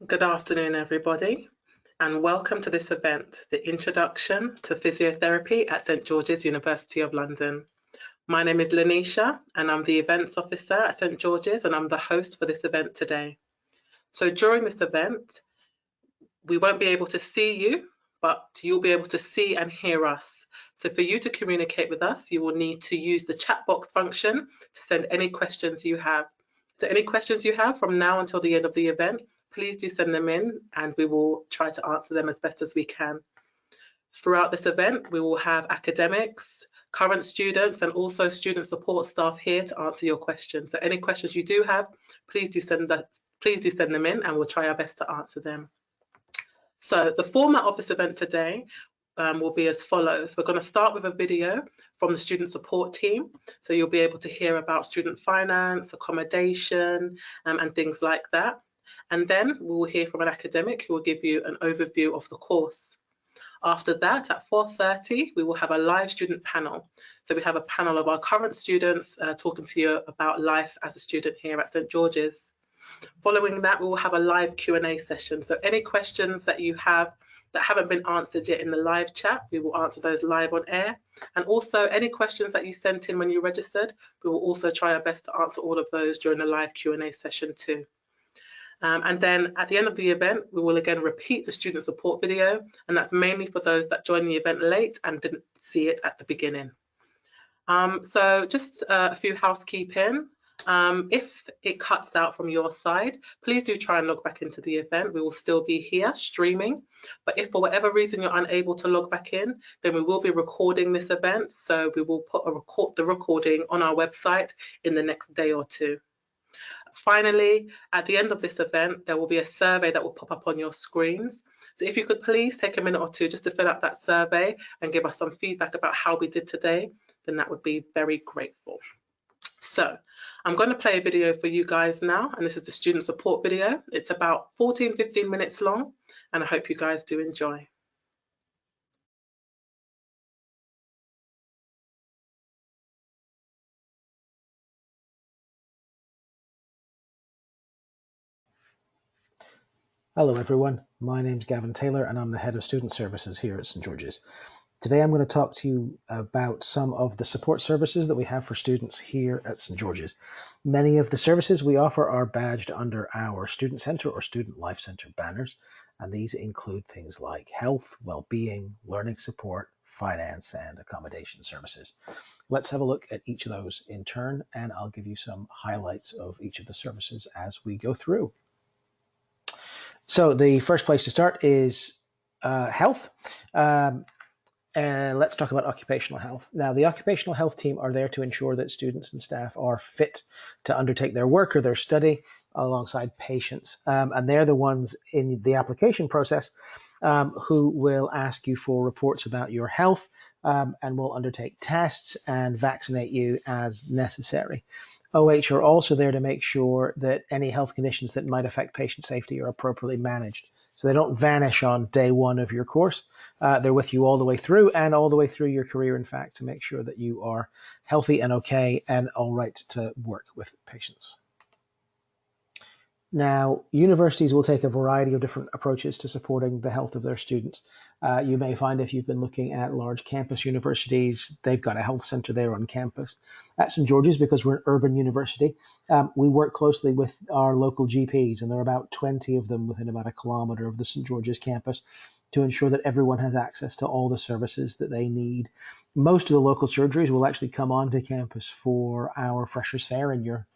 Good afternoon, everybody, and welcome to this event, the Introduction to Physiotherapy at St George's, University of London. My name is Lanisha, and I'm the Events Officer at St George's, and I'm the host for this event today. So during this event, we won't be able to see you, but you'll be able to see and hear us. So for you to communicate with us, you will need to use the chat box function to send any questions you have. So any questions you have from now until the end of the event, please do send them in and we will try to answer them as best as we can. Throughout this event, we will have academics, current students, and also student support staff here to answer your questions. So any questions you do have, please do send them in and we'll try our best to answer them. So the format of this event today will be as follows. We're going to start with a video from the student support team. So you'll be able to hear about student finance, accommodation, and things like that. And then we will hear from an academic who will give you an overview of the course. After that, at 4:30, we will have a live student panel. So we have a panel of our current students talking to you about life as a student here at St George's. Following that, we will have a live Q&A session. So any questions that you have that haven't been answered yet in the live chat, we will answer those live on air. And also any questions that you sent in when you registered, we will also try our best to answer all of those during the live Q&A session too. And then at the end of the event, we will again repeat the student support video, and that's mainly for those that joined the event late and didn't see it at the beginning. So just a few housekeeping. If it cuts out from your side, please do try and log back into the event. We will still be here streaming, but if for whatever reason you're unable to log back in, then we will be recording this event. So we will put the recording on our website in the next day or two. Finally, at the end of this event, there will be a survey that will pop up on your screens. So if you could please take a minute or two just to fill out that survey and give us some feedback about how we did today, then that would be very grateful. So I'm going to play a video for you guys now, and this is the student support video. It's about 14-15 minutes long, and I hope you guys do enjoy. Hello everyone, my name's Gavin Taylor and I'm the Head of Student Services here at St George's. Today I'm going to talk to you about some of the support services that we have for students here at St George's. Many of the services we offer are badged under our Student Centre or Student Life Centre banners, and these include things like health, well-being, learning support, finance and accommodation services. Let's have a look at each of those in turn, and I'll give you some highlights of each of the services as we go through. So the first place to start is health. And let's talk about occupational health. Now, the occupational health team are there to ensure that students and staff are fit to undertake their work or their study alongside patients. And they're the ones in the application process who will ask you for reports about your health and will undertake tests and vaccinate you as necessary. OH are also there to make sure that any health conditions that might affect patient safety are appropriately managed. So they don't vanish on day one of your course. They're with you all the way through and all the way through your career, in fact, to make sure that you are healthy and okay and all right to work with patients. Now, universities will take a variety of different approaches to supporting the health of their students. You may find if you've been looking at large campus universities, they've got a health centre there on campus. At St George's, because we're an urban university, we work closely with our local GPs, and there are about 20 of them within about a kilometre of the St George's campus to ensure that everyone has access to all the services that they need. Most of the local surgeries will actually come onto campus for our Freshers' Fair in your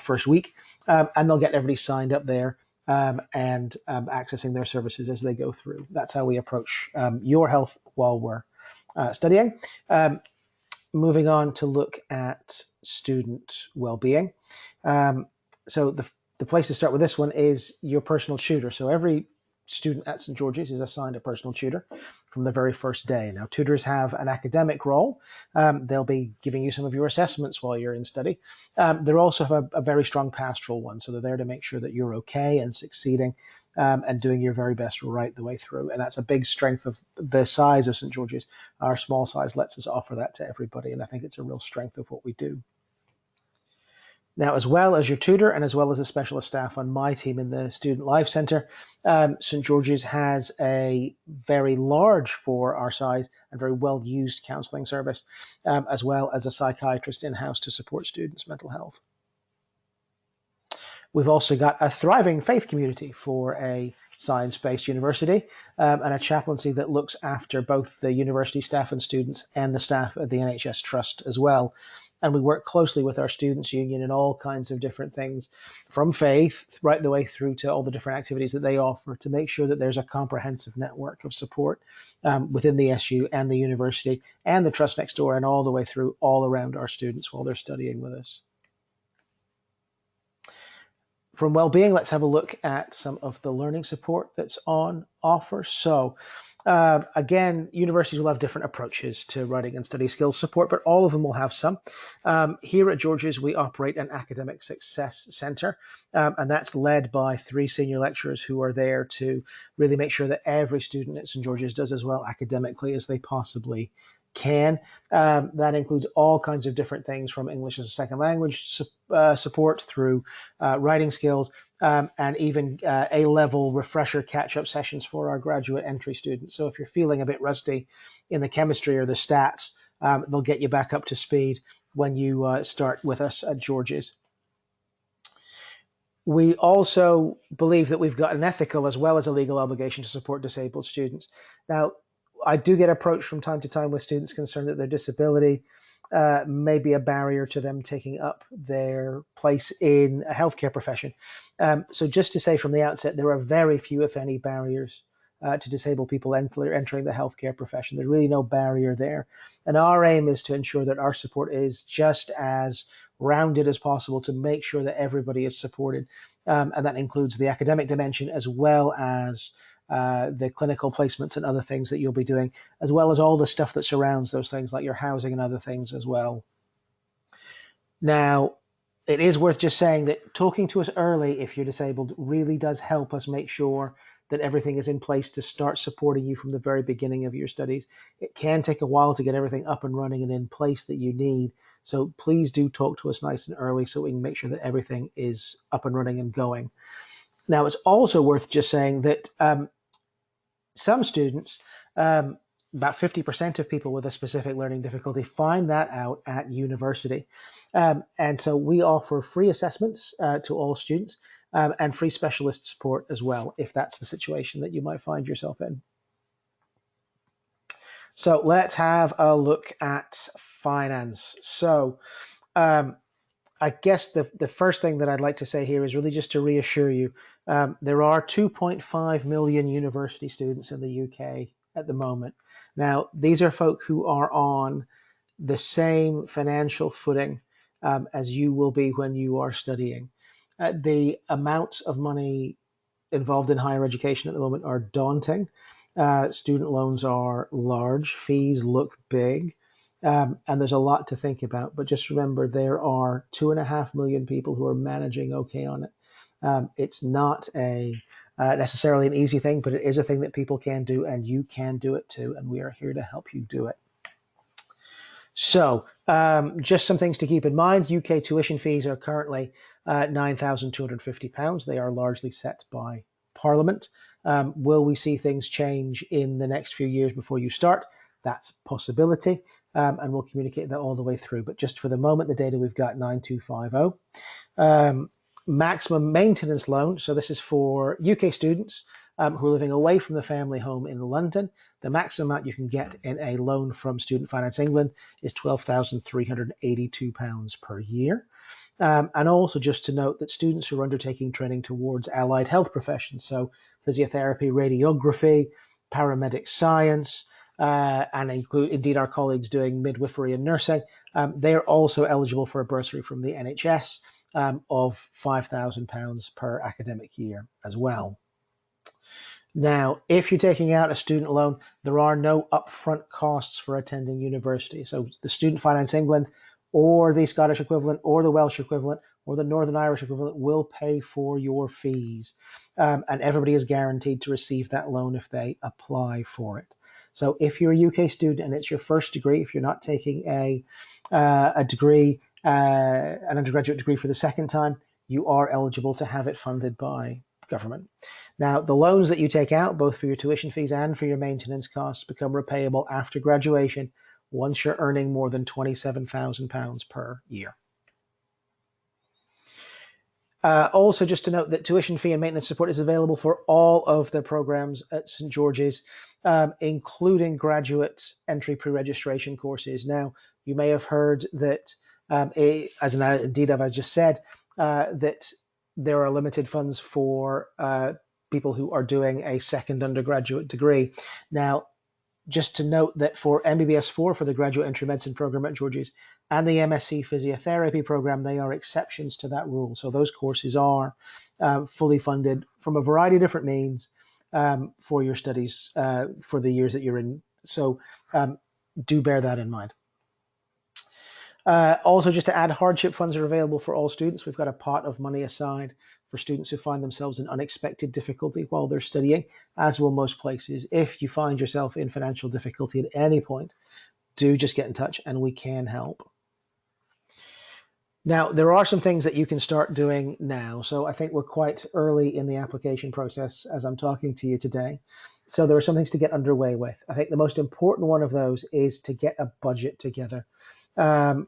first week, and they'll get everybody signed up there and accessing their services as they go through. That's how we approach your health while we're studying. Moving on to look at student well-being. So the place to start with this one is your personal tutor. So every student at St George's is assigned a personal tutor from the very first day. Now, tutors have an academic role. They'll be giving you some of your assessments while you're in study. They also have a very strong pastoral one, so they're there to make sure that you're okay and succeeding and doing your very best right the way through. And that's a big strength of the size of St George's. Our small size lets us offer that to everybody, and I think it's a real strength of what we do. Now, as well as your tutor and as well as the specialist staff on my team in the Student Life Centre, St George's has a very large, for our size, and very well used counselling service, as well as a psychiatrist in-house to support students' mental health. We've also got a thriving faith community for a science-based university, and a chaplaincy that looks after both the university staff and students and the staff at the NHS Trust as well. And we work closely with our students' union in all kinds of different things, from faith right the way through to all the different activities that they offer, to make sure that there's a comprehensive network of support within the SU and the university and the trust next door, and all the way through all around our students while they're studying with us. From well-being, let's have a look at some of the learning support that's on offer. So again, universities will have different approaches to writing and study skills support, but all of them will have some. Here at George's, we operate an academic success center, and that's led by 3 senior lecturers who are there to really make sure that every student at St George's does as well academically as they possibly can. That includes all kinds of different things, from English as a second language support through writing skills, and even A-level refresher catch-up sessions for our graduate entry students. So if you're feeling a bit rusty in the chemistry or the stats, they'll get you back up to speed when you start with us at George's. We also believe that we've got an ethical as well as a legal obligation to support disabled students. Now, I do get approached from time to time with students concerned that their disability may be a barrier to them taking up their place in a healthcare profession. So just to say from the outset, there are very few, if any, barriers to disabled people entering the healthcare profession. There's really no barrier there. And our aim is to ensure that our support is just as rounded as possible to make sure that everybody is supported. And that includes the academic dimension as well as the clinical placements and other things that you'll be doing, as well as all the stuff that surrounds those things, like your housing and other things as well. Now, it is worth just saying that talking to us early if you're disabled really does help us make sure that everything is in place to start supporting you from the very beginning of your studies. It can take a while to get everything up and running and in place that you need. So please do talk to us nice and early so we can make sure that everything is up and running and going. Now, it's also worth just saying that some students, about 50% of people with a specific learning difficulty, find that out at university. And so we offer free assessments to all students, and free specialist support as well, if that's the situation that you might find yourself in. So let's have a look at finance. So I guess the first thing that I'd like to say here is really just to reassure you, there are 2.5 million university students in the UK at the moment. Now, these are folk who are on the same financial footing as you will be when you are studying. The amounts of money involved in higher education at the moment are daunting. Student loans are large, fees look big. And there's a lot to think about, but just remember there are 2.5 million people who are managing okay on it. It's not necessarily an easy thing, but it is a thing that people can do, and you can do it too, and we are here to help you do it. So just some things to keep in mind. UK tuition fees are currently £9,250. They are largely set by Parliament. Will we see things change in the next few years before you start? That's a possibility. And we'll communicate that all the way through. But just for the moment, the data we've got 9250. Maximum maintenance loan. So this is for UK students who are living away from the family home in London. The maximum amount you can get in a loan from Student Finance England is £12,382 per year. And also just to note that students who are undertaking training towards allied health professions, so physiotherapy, radiography, paramedic science, and indeed our colleagues doing midwifery and nursing, they're also eligible for a bursary from the NHS of £5,000 per academic year as well. Now, if you're taking out a student loan, there are no upfront costs for attending university. So the Student Finance England or the Scottish equivalent or the Welsh equivalent or the Northern Irish equivalent will pay for your fees. And everybody is guaranteed to receive that loan if they apply for it. So if you're a UK student and it's your first degree, if you're not taking a degree an undergraduate degree for the second time, you are eligible to have it funded by government. Now, the loans that you take out, both for your tuition fees and for your maintenance costs, become repayable after graduation once you're earning more than £27,000 per year. Also, just to note that tuition fee and maintenance support is available for all of the programs at St. George's, including graduate entry pre-registration courses. Now, you may have heard that, as indeed I've just said, that there are limited funds for people who are doing a second undergraduate degree. Now, just to note that for MBBS 4, for the graduate entry medicine program at George's, and the MSc Physiotherapy program, they are exceptions to that rule. So those courses are fully funded from a variety of different means for your studies for the years that you're in. So do bear that in mind. Also, just to add, hardship funds are available for all students. We've got a pot of money aside for students who find themselves in unexpected difficulty while they're studying, as will most places. If you find yourself in financial difficulty at any point, do just get in touch and we can help. Now, there are some things that you can start doing now. So I think we're quite early in the application process as I'm talking to you today. So there are some things to get underway with. I think the most important one of those is to get a budget together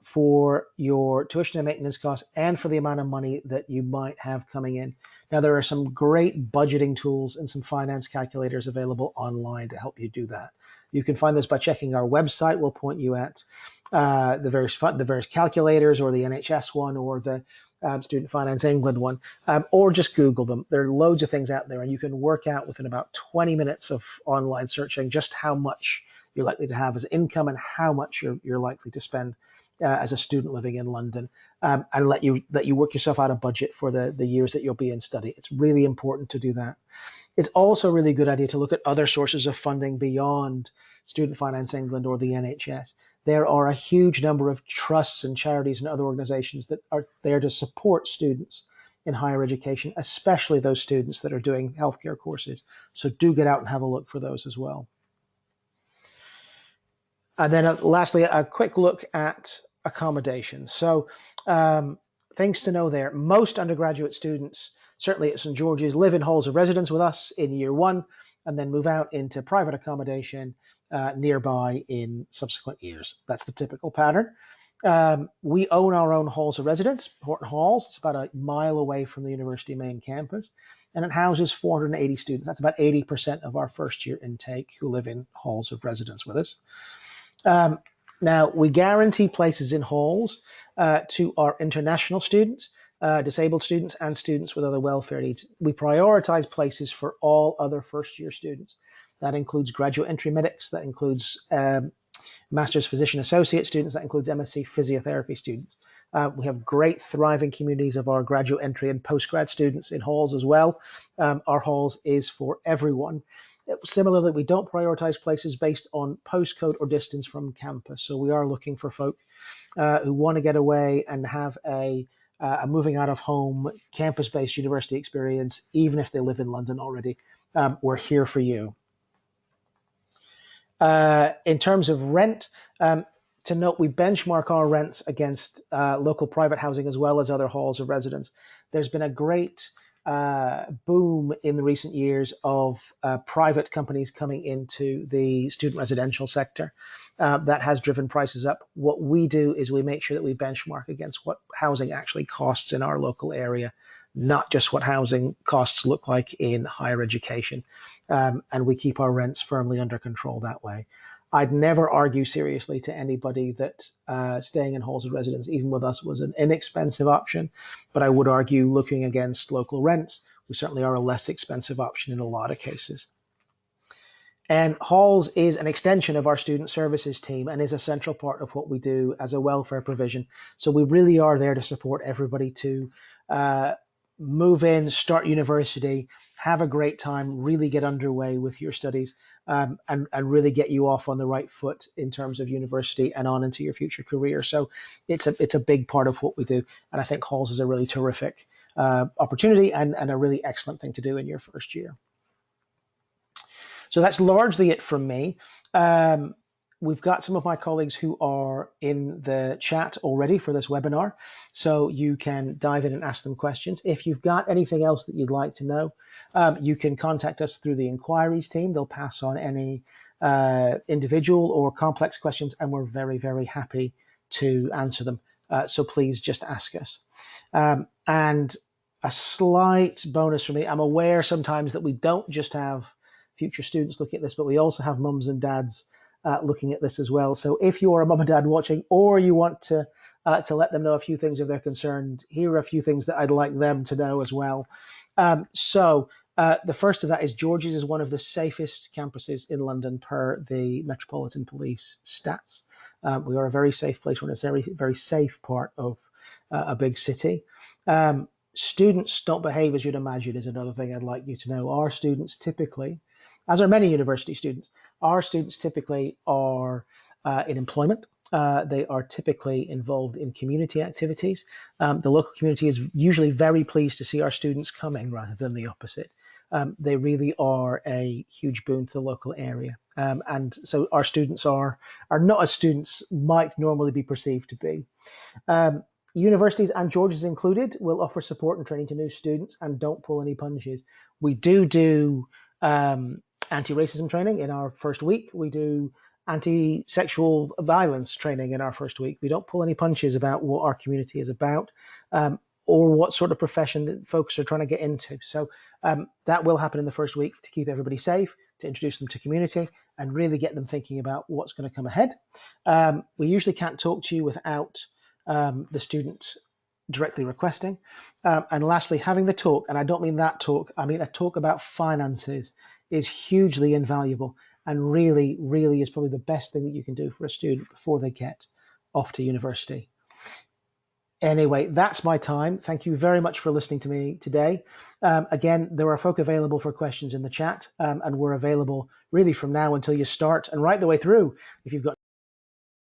for your tuition and maintenance costs and for the amount of money that you might have coming in. Now, there are some great budgeting tools and some finance calculators available online to help you do that. You can find this by checking our website. We'll point you at the various calculators, or the NHS one, or the Student Finance England one, or just Google them. There are loads of things out there, and you can work out within about 20 minutes of online searching just how much you're likely to have as income and how much you're likely to spend as a student living in London, and let you work yourself out a budget for the years that you'll be in study. It's really important to do that. It's also a really good idea to look at other sources of funding beyond Student Finance England or the NHS. There are a huge number of trusts and charities and other organizations that are there to support students in higher education, especially those students that are doing healthcare courses. So do get out and have a look for those as well. And then lastly, a quick look at accommodation. So things to know there. Most undergraduate students, certainly at St. George's, live in halls of residence with us in year one and then move out into private accommodation nearby in subsequent years. That's the typical pattern. We own our own halls of residence, Horton Halls. It's about a mile away from the university main campus, and it houses 480 students. That's about 80% of our first year intake who live in halls of residence with us. Now, we guarantee places in halls to our international students, disabled students, and students with other welfare needs. We prioritize places for all other first-year students. That includes graduate entry medics, that includes master's physician associate students, that includes MSc physiotherapy students. We have great thriving communities of our graduate entry and postgrad students in halls as well. Our halls is for everyone. Similarly, we don't prioritize places based on postcode or distance from campus. So we are looking for folk who want to get away and have a moving out of home, campus-based university experience, even if they live in London already. We're here for you. In terms of rent, to note, we benchmark our rents against local private housing as well as other halls of residence. There's been a great boom in the recent years of private companies coming into the student residential sector that has driven prices up. What we do is we make sure that we benchmark against what housing actually costs in our local area, not just what housing costs look like in higher education. And we keep our rents firmly under control that way. I'd never argue seriously to anybody that staying in halls of residence, even with us, was an inexpensive option. But I would argue, looking against local rents, we certainly are a less expensive option in a lot of cases. And halls is an extension of our student services team and is a central part of what we do as a welfare provision. So we really are there to support everybody to move in, start university, have a great time, really get underway with your studies, and really get you off on the right foot in terms of university and on into your future career. So it's a big part of what we do. And I think halls is a really terrific opportunity and a really excellent thing to do in your first year. So that's largely it from me. We've got some of my colleagues who are in the chat already for this webinar, so you can dive in and ask them questions. If you've got anything else that you'd like to know, you can contact us through the inquiries team. They'll pass on any individual or complex questions, and we're very, very happy to answer them. So please just ask us. And a slight bonus for me, I'm aware sometimes that we don't just have future students looking at this, but we also have mums and dads looking at this as well. So if you are a mum and dad watching, or you want to let them know a few things if they're concerned, here are a few things that I'd like them to know as well. The first of that is George's is one of the safest campuses in London per the Metropolitan Police stats. We are a very safe place. We're in a very, very safe part of a big city. Students don't behave as you'd imagine is another thing I'd like you to know. Our students typically, as are many university students, our students typically are in employment. They are typically involved in community activities. The local community is usually very pleased to see our students coming rather than the opposite. They really are a huge boon to the local area. And so our students are not as students might normally be perceived to be. Universities, and George's included, will offer support and training to new students and don't pull any punches. We do anti-racism training in our first week. We do anti-sexual violence training in our first week. We don't pull any punches about what our community is about or what sort of profession that folks are trying to get into. So that will happen in the first week to keep everybody safe, to introduce them to community and really get them thinking about what's going to come ahead. We usually can't talk to you without the student directly requesting. And lastly, having the talk, and I don't mean that talk, I mean a talk about finances is hugely invaluable and really, really is probably the best thing that you can do for a student before they get off to university. Anyway, that's my time. Thank you very much for listening to me today. Again, there are folk available for questions in the chat, and we're available really from now until you start and right the way through if you've got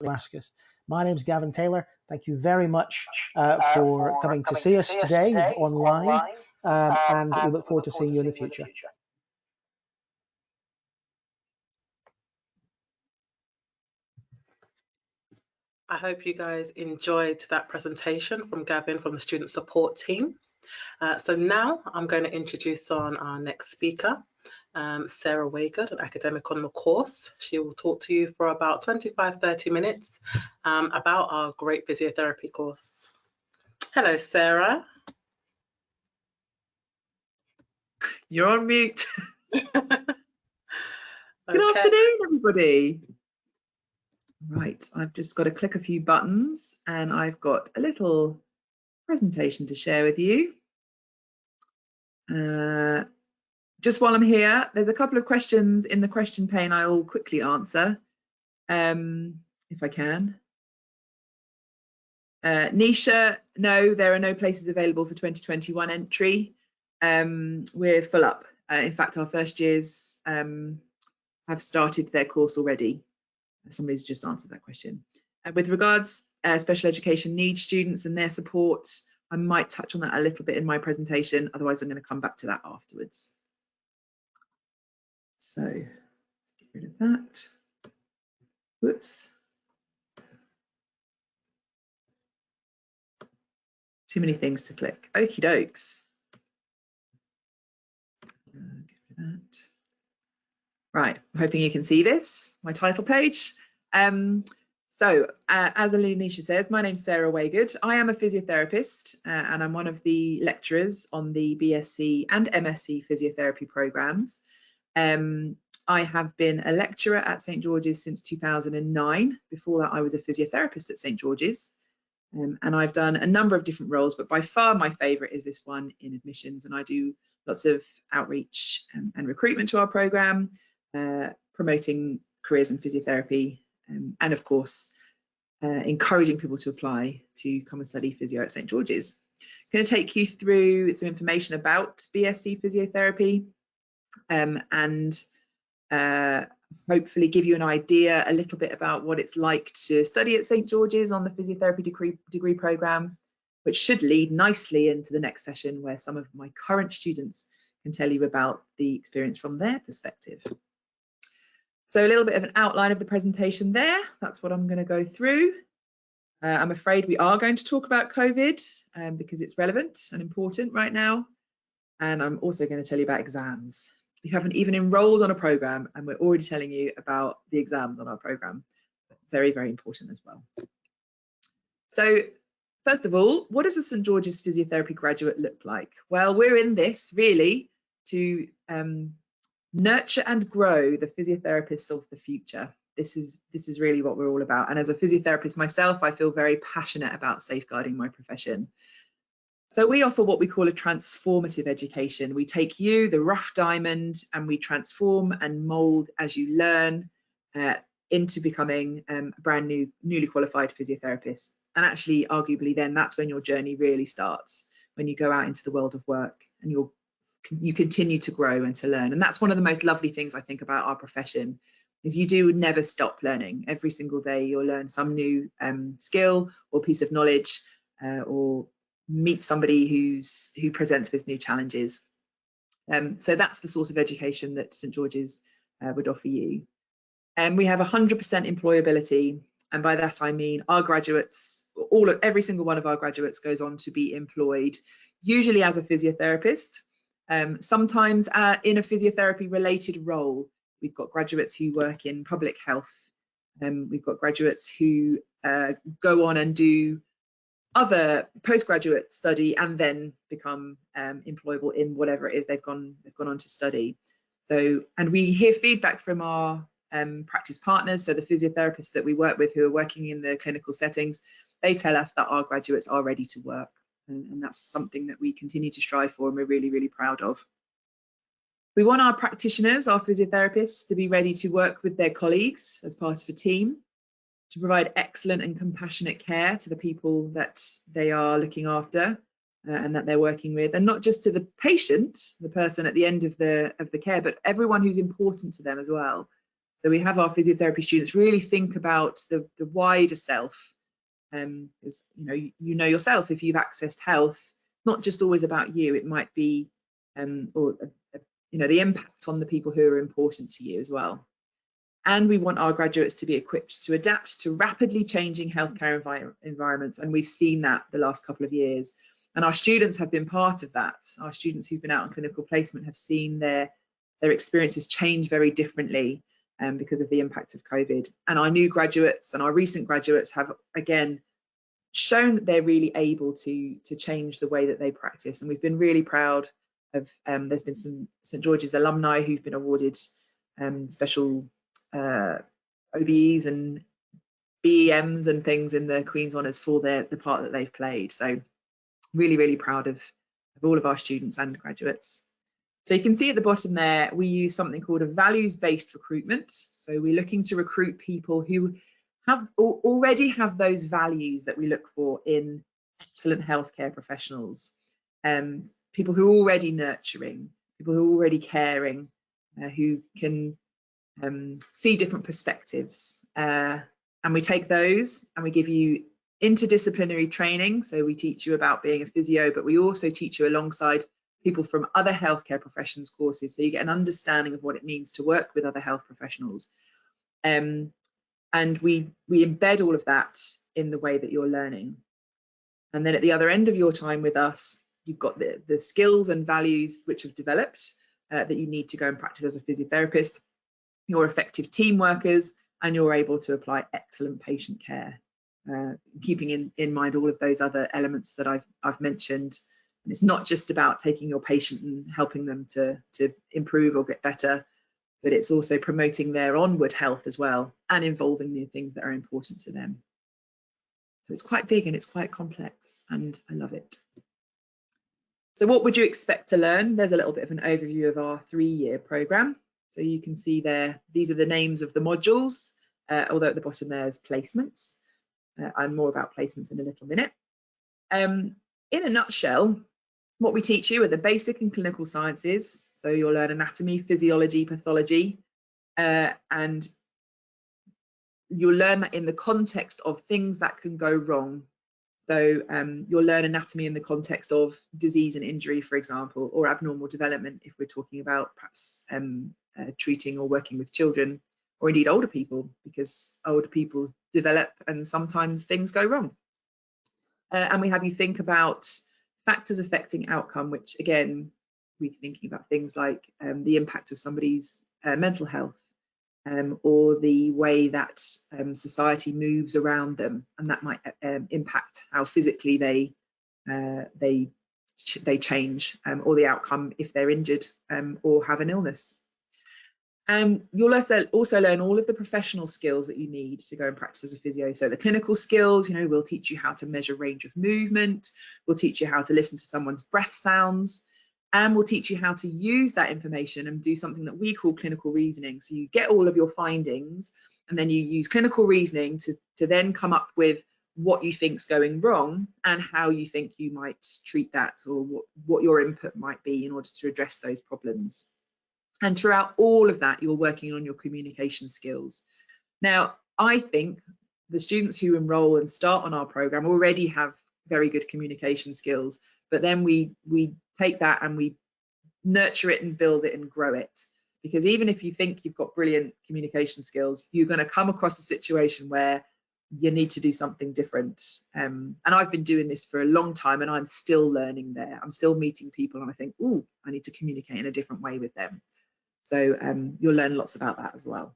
to ask us. My name's Gavin Taylor. Thank you very much for coming to see us today online, and we look forward to seeing you in the future. I hope you guys enjoyed that presentation from Gavin from the student support team. So now I'm going to introduce on our next speaker, Sarah Waygood, an academic on the course. She will talk to you for about 25-30 minutes about our great physiotherapy course. Hello, Sarah. You're on mute. Good afternoon, everybody. Right, I've just got to click a few buttons and I've got a little presentation to share with you. Just while I'm here, there's a couple of questions in the question pane I'll quickly answer, if I can. Nisha, no, there are no places available for 2021 entry. We're full up. In fact, our first years have started their course already. Somebody's just answered that question. With regards special education needs students and their support, I might touch on that a little bit in my presentation. Otherwise, I'm going to come back to that afterwards. So let's get rid of that. Whoops. Too many things to click. Okie dokes. Get rid of that. Right, I'm hoping you can see this, my title page. So as Alicia says, my name's Sarah Waygood. I am a physiotherapist and I'm one of the lecturers on the BSc and MSc physiotherapy programs. I have been a lecturer at St George's since 2009. Before that, I was a physiotherapist at St George's. And I've done a number of different roles, but by far my favourite is this one in admissions. And I do lots of outreach and recruitment to our programme, promoting careers in physiotherapy, and of course, encouraging people to apply to come and study physio at St George's. I'm going to take you through some information about BSc physiotherapy and hopefully give you an idea a little bit about what it's like to study at St George's on the physiotherapy degree programme, which should lead nicely into the next session where some of my current students can tell you about the experience from their perspective. So a little bit of an outline of the presentation there. That's what I'm going to go through. I'm afraid we are going to talk about COVID because it's relevant and important right now. And I'm also going to tell you about exams. You haven't even enrolled on a program and we're already telling you about the exams on our program. Very, very important as well. So first of all, what does a St George's Physiotherapy graduate look like? Well, we're in this really to nurture and grow the physiotherapists of the future. This is really what we're all about. And as a physiotherapist myself, I feel very passionate about safeguarding my profession. So we offer what we call a transformative education. We take you, the rough diamond, and we transform and mold as you learn into becoming a brand new, newly qualified physiotherapist. And actually, arguably, then that's when your journey really starts, when you go out into the world of work and you continue to grow and to learn. And that's one of the most lovely things I think about our profession, is you do never stop learning. Every single day you'll learn some new skill or piece of knowledge or meet somebody who presents with new challenges. So that's the sort of education that St George's would offer you. And we have 100% employability. And by that I mean our graduates, every single one of our graduates goes on to be employed, usually as a physiotherapist, sometimes in a physiotherapy related role. We've got graduates who work in public health. We've got graduates who go on and do other postgraduate study and then become employable in whatever it is they've gone on to study. So, and we hear feedback from our practice partners, so the physiotherapists that we work with who are working in the clinical settings, they tell us that our graduates are ready to work, and that's something that we continue to strive for and we're really, really proud of. We want our practitioners, our physiotherapists, to be ready to work with their colleagues as part of a team, to provide excellent and compassionate care to the people that they are looking after and that they're working with, and not just to the patient, the person at the end of the care, but everyone who's important to them as well. So we have our physiotherapy students really think about the wider self, because you know yourself, if you've accessed health, not just always about you, it might be the impact on the people who are important to you as well. And we want our graduates to be equipped to adapt to rapidly changing healthcare environments. And we've seen that the last couple of years. And our students have been part of that. Our students who've been out on clinical placement have seen their experiences change very differently because of the impact of COVID. And our new graduates and our recent graduates have, again, shown that they're really able to change the way that they practice. And we've been really proud of, there's been some St George's alumni who've been awarded special OBEs and BEMs and things in the Queen's Honours for the part that they've played. So really, really proud of all of our students and graduates. So you can see at the bottom there, we use something called a values-based recruitment. So we're looking to recruit people who already have those values that we look for in excellent healthcare professionals. People who are already nurturing, people who are already caring, who can see different perspectives, and we take those and we give you interdisciplinary training. So we teach you about being a physio, but we also teach you alongside people from other healthcare professions courses, so you get an understanding of what it means to work with other health professionals, and we embed all of that in the way that you're learning. And then at the other end of your time with us, you've got the skills and values which have developed that you need to go and practice as a physiotherapist. You're effective team workers and you're able to apply excellent patient care, keeping in mind all of those other elements that I've mentioned. And it's not just about taking your patient and helping them to improve or get better, but it's also promoting their onward health as well and involving the things that are important to them. So it's quite big and it's quite complex, and I love it. So what would you expect to learn? There's a little bit of an overview of our 3-year programme. So you can see there, these are the names of the modules, although at the bottom there's placements. I'm more about placements in a little minute. In a nutshell, what we teach you are the basic and clinical sciences. So you'll learn anatomy, physiology, pathology, and you'll learn that in the context of things that can go wrong. So you'll learn anatomy in the context of disease and injury, for example, or abnormal development if we're talking about perhaps treating or working with children or indeed older people, because older people develop and sometimes things go wrong. And we have you think about factors affecting outcome, which again, we're thinking about things like the impact of somebody's mental health, or the way that society moves around them, and that might impact how physically they change, or the outcome if they're injured or have an illness. You'll also learn all of the professional skills that you need to go and practice as a physio. So the clinical skills, we'll teach you how to measure range of movement, we'll teach you how to listen to someone's breath sounds, and we'll teach you how to use that information and do something that we call clinical reasoning. So you get all of your findings, and then you use clinical reasoning to then come up with what you think's going wrong and how you think you might treat that, or what your input might be in order to address those problems. And throughout all of that, you're working on your communication skills. Now, I think the students who enroll and start on our program already have very good communication skills, but then we take that and we nurture it and build it and grow it. Because even if you think you've got brilliant communication skills, you're going to come across a situation where you need to do something different. And I've been doing this for a long time, and I'm still learning there. I'm still meeting people and I think, ooh, I need to communicate in a different way with them. So you'll learn lots about that as well.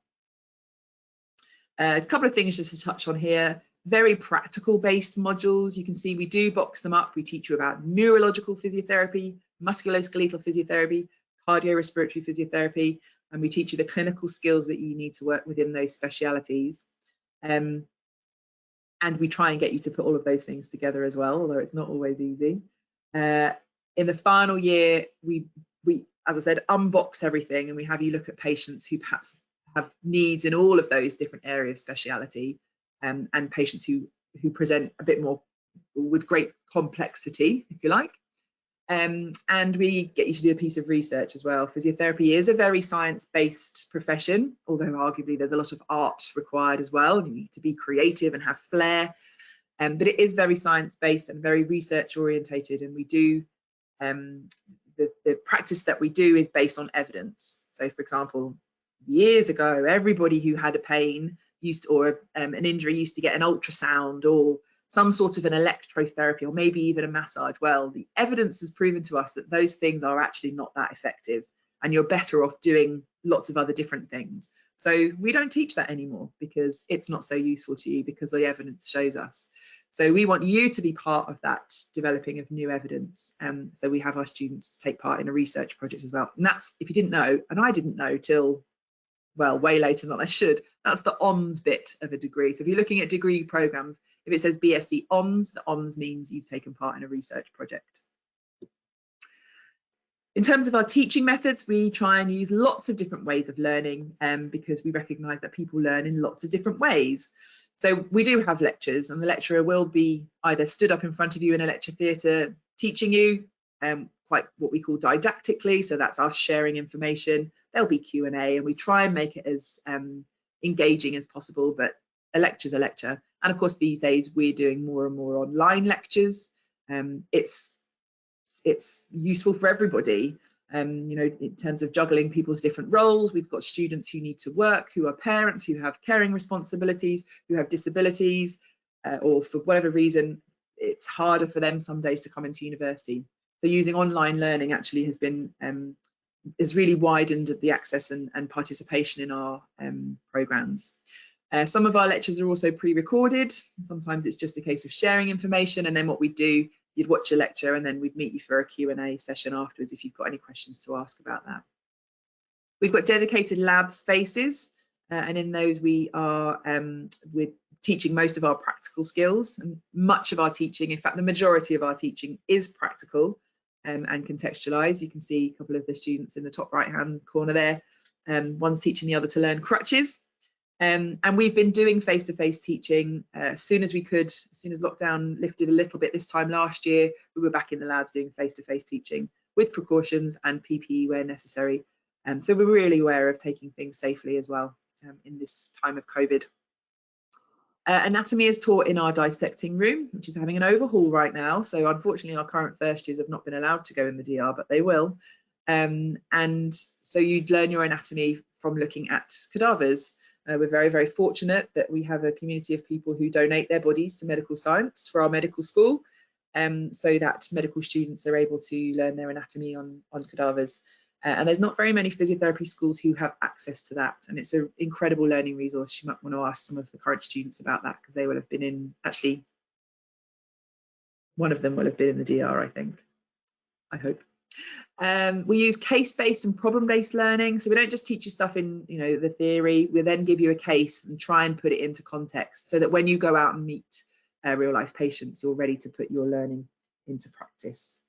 A couple of things just to touch on here. Very practical based modules. You can see we do box them up. We teach you about neurological physiotherapy, musculoskeletal physiotherapy, cardiorespiratory physiotherapy, and we teach you the clinical skills that you need to work within those specialities. And we try and get you to put all of those things together as well, although it's not always easy. In the final year, we, as I said, unbox everything, and we have you look at patients who perhaps have needs in all of those different areas of speciality, and patients who present a bit more with great complexity, if you like. And we get you to do a piece of research as well. Physiotherapy is a very science-based profession, although arguably there's a lot of art required as well. You need to be creative and have flair, but it is very science-based and very research-orientated, and we do the practice that we do is based on evidence. So, for example, years ago, everybody who had a pain or an injury used to get an ultrasound or some sort of an electrotherapy, or maybe even a massage. Well, the evidence has proven to us that those things are actually not that effective, and you're better off doing lots of other different things. So we don't teach that anymore because it's not so useful to you, because the evidence shows us. So we want you to be part of that developing of new evidence. So we have our students take part in a research project as well. And that's, if you didn't know, and I didn't know till, well, way later than I should, that's the ONS bit of a degree. So if you're looking at degree programs, if it says BSc ONS, the ONS means you've taken part in a research project. In terms of our teaching methods, we try and use lots of different ways of learning, because we recognise that people learn in lots of different ways. So we do have lectures, and the lecturer will be either stood up in front of you in a lecture theatre teaching you, quite what we call didactically, so that's us sharing information. There'll be Q&A, and we try and make it as engaging as possible, but a lecture's a lecture. And of course, these days we're doing more and more online lectures. It's useful for everybody, in terms of juggling people's different roles. We've got students who need to work, who are parents, who have caring responsibilities, who have disabilities, or for whatever reason, it's harder for them some days to come into university. So using online learning actually has really widened the access and participation in our programs. Some of our lectures are also pre-recorded. Sometimes it's just a case of sharing information, and then what we do, you'd watch a lecture and then we'd meet you for a Q&A session afterwards if you've got any questions to ask about that. We've got dedicated lab spaces, and in those we're teaching most of our practical skills, and much of our teaching, in fact the majority of our teaching, is practical and contextualised. You can see a couple of the students in the top right hand corner there. One's teaching the other to learn crutches. And we've been doing face-to-face teaching as soon as we could. As soon as lockdown lifted a little bit this time last year, we were back in the labs doing face-to-face teaching with precautions and PPE where necessary. So we're really aware of taking things safely as well in this time of COVID. Anatomy is taught in our dissecting room, which is having an overhaul right now. So unfortunately, our current first years have not been allowed to go in the DR, but they will. And so you'd learn your anatomy from looking at cadavers. We're very, very fortunate that we have a community of people who donate their bodies to medical science for our medical school, so that medical students are able to learn their anatomy on cadavers. And there's not very many physiotherapy schools who have access to that, and it's an incredible learning resource. You might want to ask some of the current students about that, because they will have been in, actually, one of them will have been in the DR, I think, I hope. We use case-based and problem-based learning, so we don't just teach you stuff in, you know, the theory. We then give you a case and try and put it into context, so that when you go out and meet real-life patients, you're ready to put your learning into practice.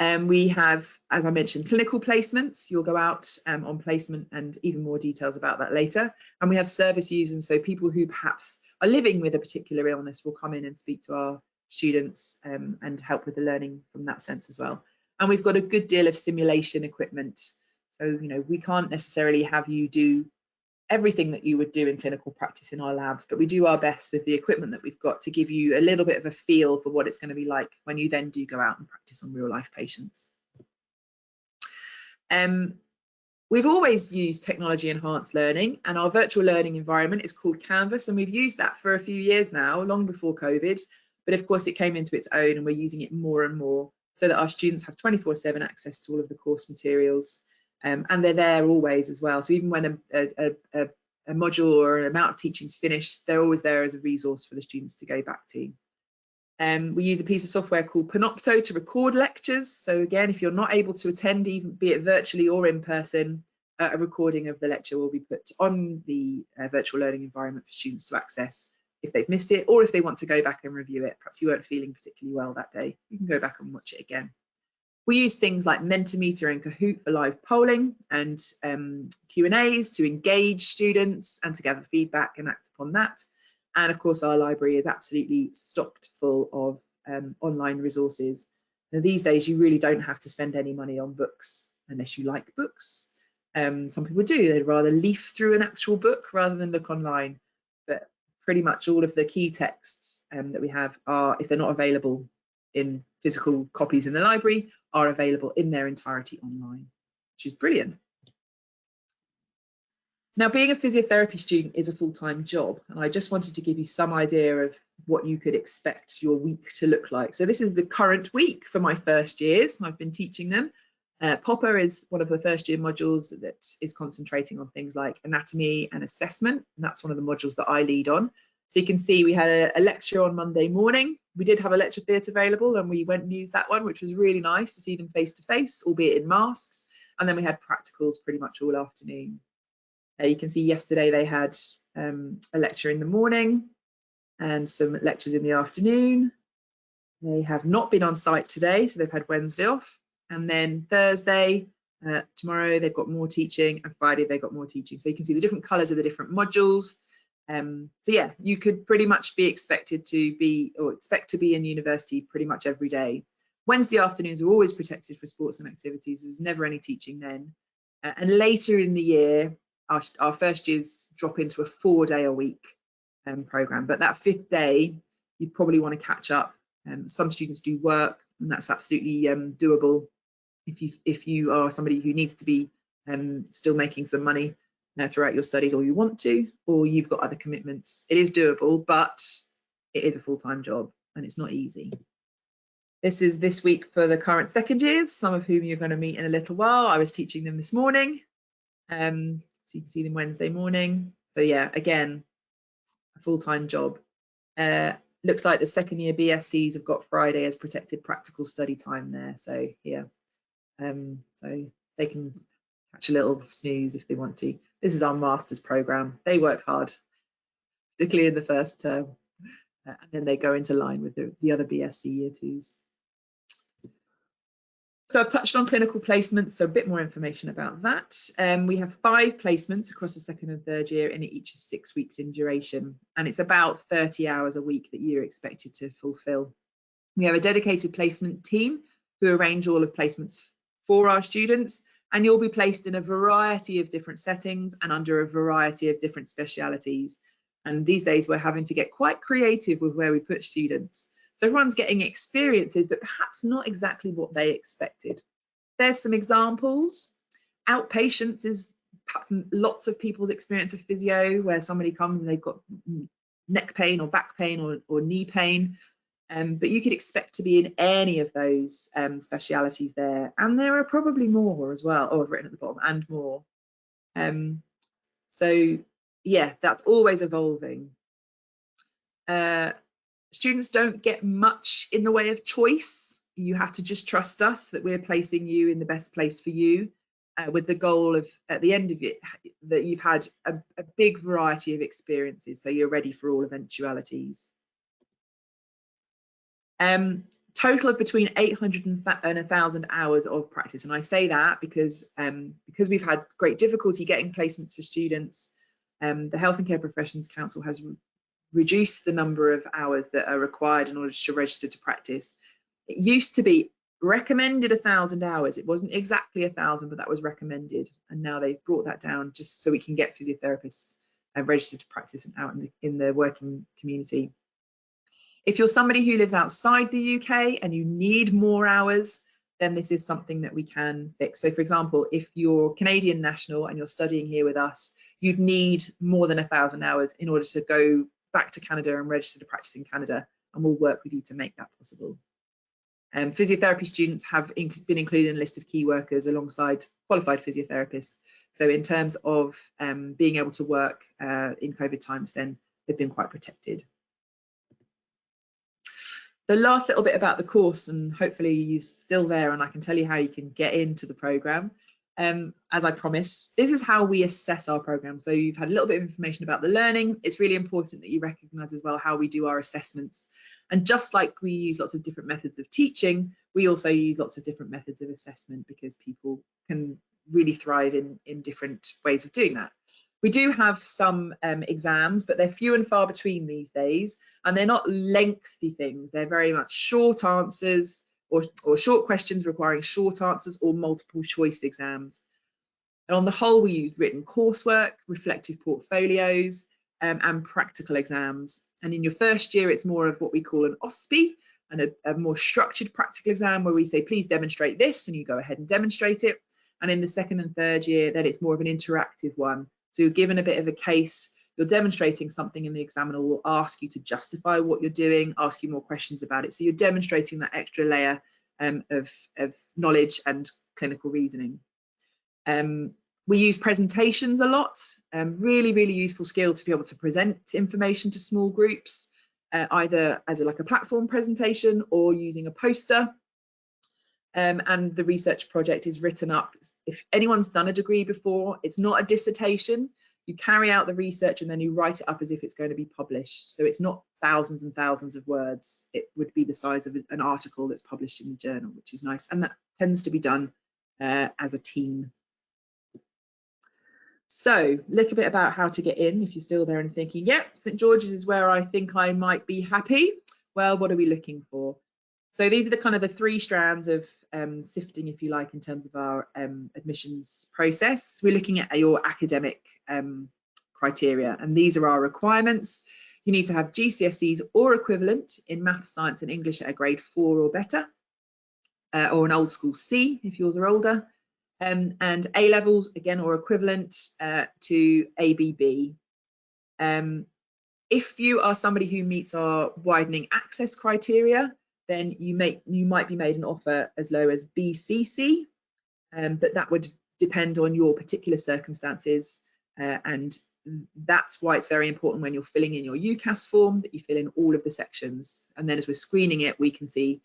We have, as I mentioned, clinical placements. You'll go out on placement, and even more details about that later. And we have service users, so people who perhaps are living with a particular illness will come in and speak to our students and help with the learning from that sense as well. And we've got a good deal of simulation equipment. So, you know, we can't necessarily have you do everything that you would do in clinical practice in our labs, but we do our best with the equipment that we've got to give you a little bit of a feel for what it's going to be like when you then do go out and practice on real life patients. We've always used technology enhanced learning, and our virtual learning environment is called Canvas, and we've used that for a few years now, long before COVID, but of course it came into its own, and we're using it more and more so that our students have 24/7 access to all of the course materials. And they're there always as well. So even when a module or an amount of teaching is finished, they're always there as a resource for the students to go back to. We use a piece of software called Panopto to record lectures. So again, if you're not able to attend, even be it virtually or in person, a recording of the lecture will be put on the virtual learning environment for students to access if they've missed it, or if they want to go back and review it. Perhaps you weren't feeling particularly well that day, you can go back and watch it again. We use things like Mentimeter and Kahoot for live polling and Q&As to engage students and to gather feedback and act upon that. And of course, our library is absolutely stocked full of online resources. Now, these days, you really don't have to spend any money on books unless you like books. Some people do, they'd rather leaf through an actual book rather than look online. But pretty much all of the key texts that we have are, if they're not available in physical copies in the library, are available in their entirety online, which is brilliant. Now, being a physiotherapy student is a full-time job, and I just wanted to give you some idea of what you could expect your week to look like. So this is the current week for my first years. I've been teaching them. Popper is one of the first year modules that is concentrating on things like anatomy and assessment, and that's one of the modules that I lead on. So you can see we had a lecture on Monday morning. We did have a lecture theatre available, and we went and used that one, which was really nice to see them face to face, albeit in masks. And then we had practicals pretty much all afternoon. You can see yesterday they had a lecture in the morning and some lectures in the afternoon. They have not been on site today, so they've had Wednesday off. And then Thursday, tomorrow, they've got more teaching, and Friday they've got more teaching. So you can see the different colours of the different modules. So yeah, you could pretty much be expected to be, or expect to be in university pretty much every day. Wednesday afternoons are always protected for sports and activities. There's never any teaching then. And later in the year, our first years drop into a 4-day-a-week programme. But that 5th day, you'd probably want to catch up. Some students do work, and that's absolutely doable if you are somebody who needs to be still making some money throughout your studies, or you want to, or you've got other commitments. It is doable, but it is a full-time job and it's not easy. This is this week for the current second years, some of whom you're going to meet in a little while. I was teaching them this morning, so you can see them Wednesday morning. So yeah, again, a full-time job. Looks like the second year BScs have got Friday as protected practical study time there. So yeah, so they can catch a little snooze if they want to. This is our master's programme. They work hard, particularly in the first term, and then they go into line with the other BSc year twos. So I've touched on clinical placements, so a bit more information about that. We have 5 placements across the second and third year, and each is 6 weeks in duration, and it's about 30 hours a week that you're expected to fulfil. We have a dedicated placement team who arrange all of placements for our students, and you'll be placed in a variety of different settings and under a variety of different specialities. And these days we're having to get quite creative with where we put students. So everyone's getting experiences, but perhaps not exactly what they expected. There's some examples. Outpatients is perhaps lots of people's experience of physio, where somebody comes and they've got neck pain or back pain or knee pain. But you could expect to be in any of those specialities there, and there are probably more as well. Oh, I've written at the bottom, and more. So yeah, that's always evolving. Students don't get much in the way of choice. You have to just trust us that we're placing you in the best place for you, with the goal of, at the end of it, that you've had a big variety of experiences, so you're ready for all eventualities. Total of between 800 and 1,000 hours of practice, and I say that because we've had great difficulty getting placements for students. The Health and Care Professions Council has reduced the number of hours that are required in order to register to practice. It used to be recommended 1,000 hours. It wasn't exactly 1,000, but that was recommended, and now they've brought that down just so we can get physiotherapists registered to practice and out in the working community. If you're somebody who lives outside the UK and you need more hours, then this is something that we can fix. So for example, if you're Canadian national and you're studying here with us, you'd need more than 1,000 hours in order to go back to Canada and register to practice in Canada, and we'll work with you to make that possible. Physiotherapy students have been included in a list of key workers alongside qualified physiotherapists. So in terms of being able to work in COVID times, then they've been quite protected. The last little bit about the course, and hopefully you're still there and I can tell you how you can get into the programme. As I promised, this is how we assess our programme. So you've had a little bit of information about the learning. It's really important that you recognise as well how we do our assessments. And just like we use lots of different methods of teaching, we also use lots of different methods of assessment, because people can really thrive in different ways of doing that. We do have some exams, but they're few and far between these days, and they're not lengthy things. They're very much short answers or short questions requiring short answers, or multiple choice exams. And on the whole, we use written coursework, reflective portfolios, and practical exams. And in your first year, it's more of what we call an OSPE, and a more structured practical exam where we say, please demonstrate this, and you go ahead and demonstrate it. And in the second and third year, then it's more of an interactive one. So you're given a bit of a case, you're demonstrating something, and the examiner will ask you to justify what you're doing, ask you more questions about it. So you're demonstrating that extra layer of knowledge and clinical reasoning. We use presentations a lot, really, really useful skill to be able to present information to small groups, either as like a platform presentation or using a poster. And the research project is written up. If anyone's done a degree before, it's not a dissertation. You carry out the research and then you write it up as if it's going to be published. So it's not thousands and thousands of words. It would be the size of an article that's published in the journal, which is nice. And that tends to be done as a team. So a little bit about how to get in, if you're still there and thinking, yep, St George's is where I think I might be happy. Well, what are we looking for? So these are the kind of the three strands of sifting, if you like, in terms of our admissions process. We're looking at your academic criteria, and these are our requirements. You need to have GCSEs or equivalent in maths, science and English at a grade 4 or better, or an old school C if yours are older, and A levels, again, or equivalent to ABB. If you are somebody who meets our widening access criteria, then you might be made an offer as low as BCC, but that would depend on your particular circumstances, and that's why it's very important when you're filling in your UCAS form that you fill in all of the sections, and then as we're screening it, we can see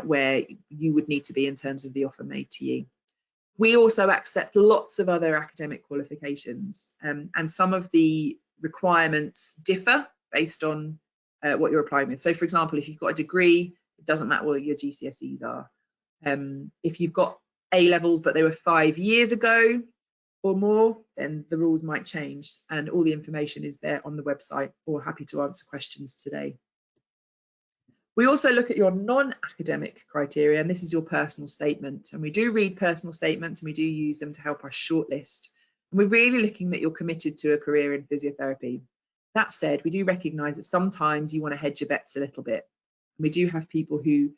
where you would need to be in terms of the offer made to you. We also accept lots of other academic qualifications, and some of the requirements differ based on what you're applying with. So for example, if you've got a degree, it doesn't matter what your GCSEs are. If you've got A levels but they were 5 years ago or more, then the rules might change, and all the information is there on the website, or happy to answer questions today. We also look at your non-academic criteria, and this is your personal statement. And we do read personal statements and we do use them to help us shortlist. And we're really looking that you're committed to a career in physiotherapy. That said, we do recognise that sometimes you want to hedge your bets a little bit. And we do have people who,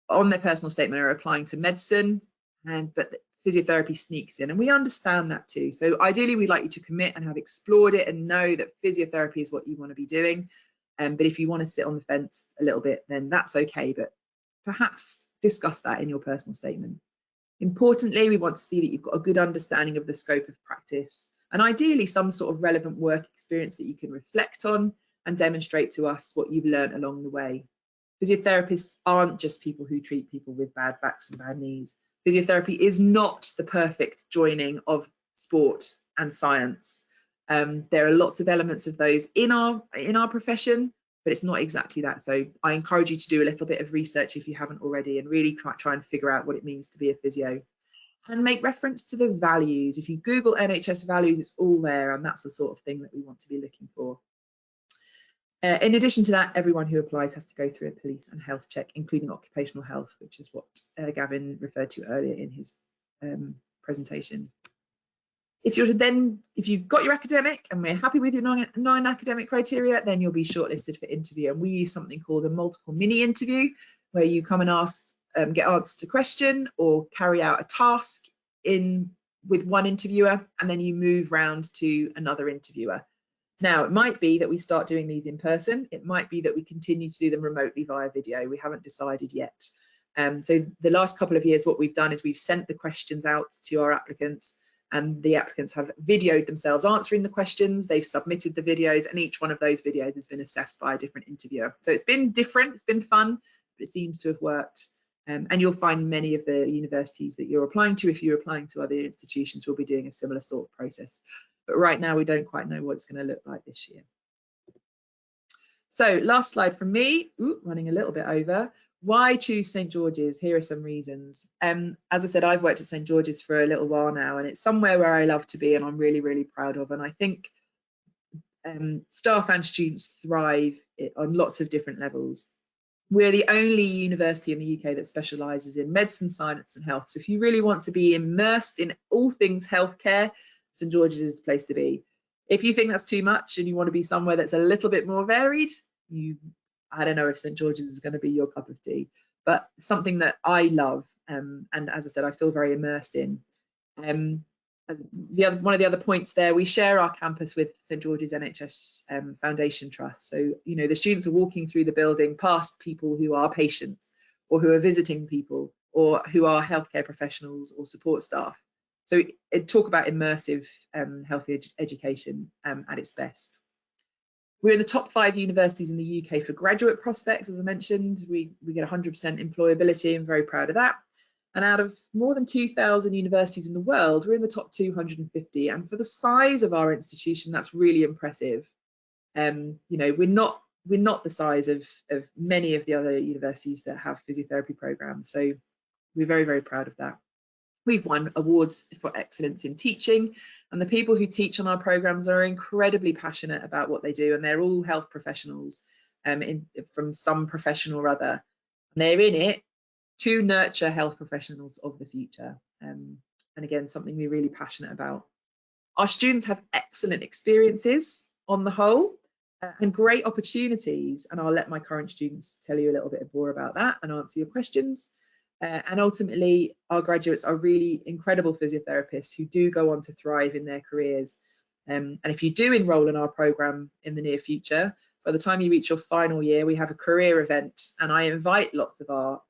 on their personal statement, are applying to medicine, but physiotherapy sneaks in, and we understand that too. So ideally we'd like you to commit and have explored it and know that physiotherapy is what you want to be doing. But if you want to sit on the fence a little bit, then that's okay, but perhaps discuss that in your personal statement. Importantly, we want to see that you've got a good understanding of the scope of practice, and ideally some sort of relevant work experience that you can reflect on and demonstrate to us what you've learned along the way. Physiotherapists aren't just people who treat people with bad backs and bad knees. Physiotherapy is not the perfect joining of sport and science. There are lots of elements of those in our profession, but it's not exactly that. So I encourage you to do a little bit of research if you haven't already, and really try and figure out what it means to be a physio. And make reference to the values. If you Google NHS values, it's all there, and that's the sort of thing that we want to be looking for. In addition to that, everyone who applies has to go through a police and health check, including occupational health, which is what Gavin referred to earlier in his presentation. If you've got your academic and we're happy with your non-academic criteria, then you'll be shortlisted for interview. And we use something called a multiple mini interview, where you come and get asked a question or carry out a task with one interviewer, and then you move round to another interviewer. Now, it might be that we start doing these in person. It might be that we continue to do them remotely via video. We haven't decided yet. So the last couple of years, what we've done is we've sent the questions out to our applicants, and the applicants have videoed themselves answering the questions. They've submitted the videos, and each one of those videos has been assessed by a different interviewer. So it's been different, it's been fun, but it seems to have worked. And you'll find many of the universities that you're applying to, if you're applying to other institutions, will be doing a similar sort of process. But right now we don't quite know what it's going to look like this year. So last slide from me, running a little bit over. Why choose St George's? Here are some reasons. As I said, I've worked at St George's for a little while now, and it's somewhere where I love to be and I'm really, really proud of. And I think staff and students thrive on lots of different levels. We're the only university in the UK that specialises in medicine, science and health. So if you really want to be immersed in all things healthcare, St George's is the place to be. If you think that's too much and you want to be somewhere that's a little bit more varied, I don't know if St George's is going to be your cup of tea, but something that I love, and as I said, I feel very immersed in. One of the other points there, we share our campus with St George's NHS Foundation Trust. So, you know, the students are walking through the building past people who are patients or who are visiting people or who are healthcare professionals or support staff. So talk about immersive healthy education at its best. We're in the top 5 universities in the UK for graduate prospects, as I mentioned. We get 100% employability. I'm very proud of that. And out of more than 2,000 universities in the world, we're in the top 250. And for the size of our institution, that's really impressive. You know, we're not the size of many of the other universities that have physiotherapy programs. So we're very, very proud of that. We've won awards for excellence in teaching, and the people who teach on our programs are incredibly passionate about what they do, and they're all health professionals from some profession or other. And they're in it to nurture health professionals of the future. And again, something we're really passionate about. Our students have excellent experiences on the whole and great opportunities. And I'll let my current students tell you a little bit more about that and answer your questions. And ultimately, our graduates are really incredible physiotherapists who do go on to thrive in their careers. And if you do enroll in our programme in the near future, by the time you reach your final year, we have a career event, and I invite lots of our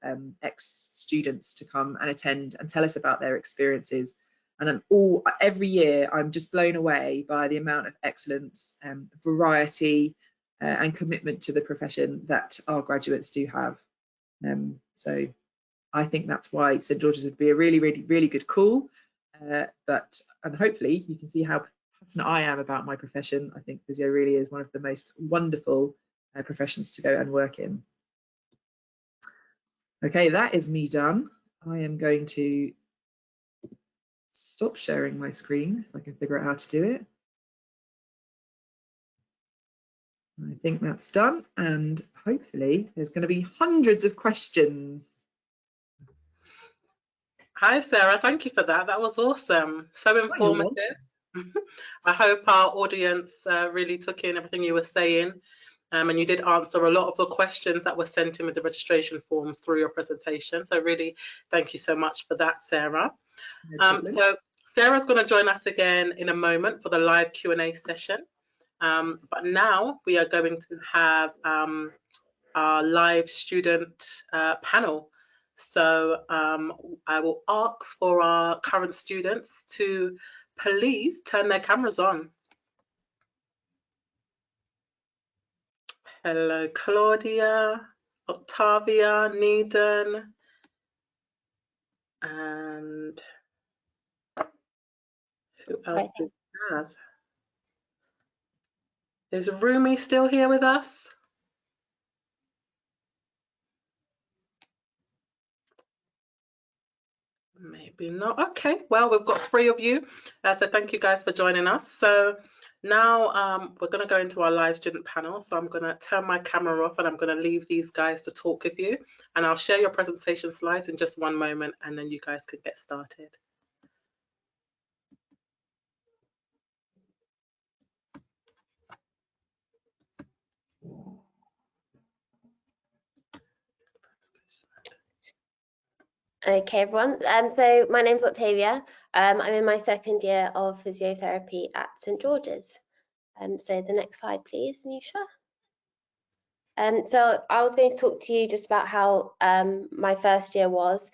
ex-students to come and attend and tell us about their experiences. And every year, I'm just blown away by the amount of excellence, variety, and commitment to the profession that our graduates do have. So I think that's why St George's would be a really, really, really good call. And hopefully you can see how passionate I am about my profession. I think physio really is one of the most wonderful professions to go and work in. Okay, that is me done. I am going to stop sharing my screen if I can figure out how to do it. I think that's done, and hopefully there's going to be hundreds of questions. Hi, Sarah. Thank you for that. That was awesome. So informative. I hope our audience really took in everything you were saying. and you did answer a lot of the questions that were sent in with the registration forms through your presentation. So really, thank you so much for that, Sarah. So Sarah's going to join us again in a moment for the live Q&A session. But now we are going to have our live student panel. So I will ask for our current students to please turn their cameras on. Hello, Claudia, Octavia, Needon, and who else do we have? Is Rumi still here with us? Maybe not. Okay, well, we've got 3 of you. So thank you guys for joining us. So now we're going to go into our live student panel. So I'm going to turn my camera off and I'm going to leave these guys to talk with you. And I'll share your presentation slides in just one moment and then you guys can get started. Okay, everyone. So my name's Octavia. I'm in my 2nd year of physiotherapy at St George's. So the next slide, please, Nisha. So I was going to talk to you just about how my first year was.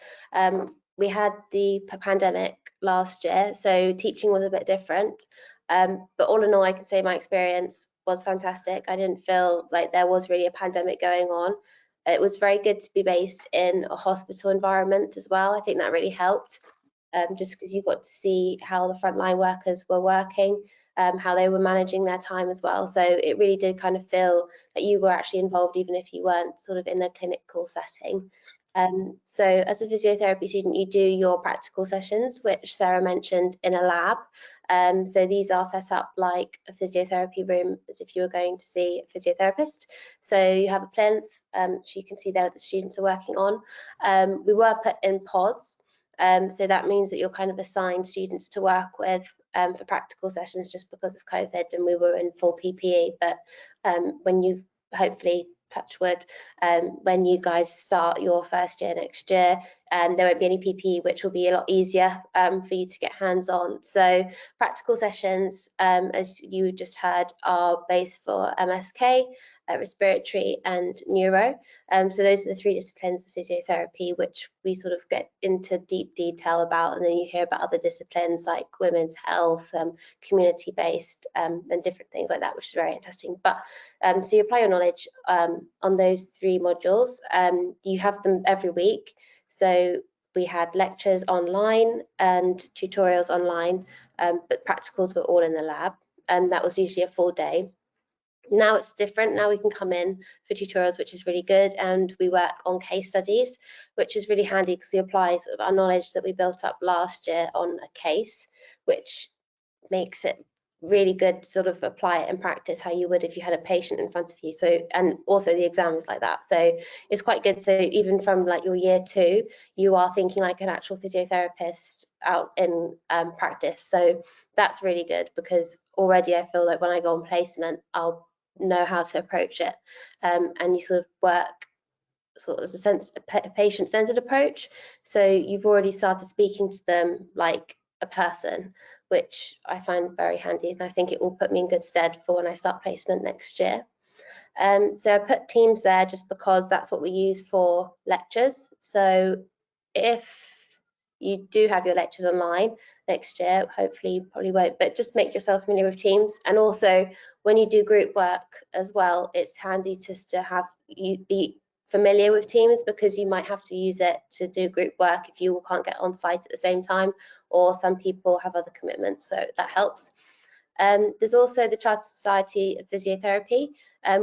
We had the pandemic last year, so teaching was a bit different. But all in all, I can say my experience was fantastic. I didn't feel like there was really a pandemic going on. It was very good to be based in a hospital environment as well. I think that really helped, just because you got to see how the frontline workers were working, how they were managing their time as well. So it really did kind of feel that you were actually involved, even if you weren't sort of in a clinical setting. So as a physiotherapy student, you do your practical sessions, which Sarah mentioned, in a lab. So these are set up like a physiotherapy room, as if you were going to see a physiotherapist. So you have a plinth, which you can see there what the students are working on. We were put in pods. So that means that you're kind of assigned students to work with for practical sessions just because of COVID, and we were in full PPE. But when you hopefully, touch wood, when you guys start your first year next year, there won't be any PPE, which will be a lot easier for you to get hands on. So practical sessions, as you just heard, are based for MSK, respiratory and neuro. So those are the 3 disciplines of physiotherapy, which we sort of get into deep detail about, and then you hear about other disciplines like women's health, community-based, and different things like that, which is very interesting. But so you apply your knowledge on those 3 modules. You have them every week. So we had lectures online and tutorials online, but practicals were all in the lab, and that was usually a full day. Now it's different. Now we can come in for tutorials, which is really good, and we work on case studies, which is really handy because we apply sort of our knowledge that we built up last year on a case, which makes it really good to sort of apply it in practice how you would if you had a patient in front of you. So, and also the exam is like that, so it's quite good. So even from like your year 2, you are thinking like an actual physiotherapist out in practice. So that's really good, because already I feel like when I go on placement, I'll know how to approach it, and you sort of work sort of a patient-centered approach. So you've already started speaking to them like a person, which I find very handy, and I think it will put me in good stead for when I start placement next year. So I put Teams there just because that's what we use for lectures. So if you do have your lectures online next year, hopefully you probably won't, but just make yourself familiar with Teams. And also when you do group work as well, it's handy just to have you be familiar with Teams, because you might have to use it to do group work if you can't get on site at the same time, or some people have other commitments, so that helps. There's also the Chartered Society of Physiotherapy,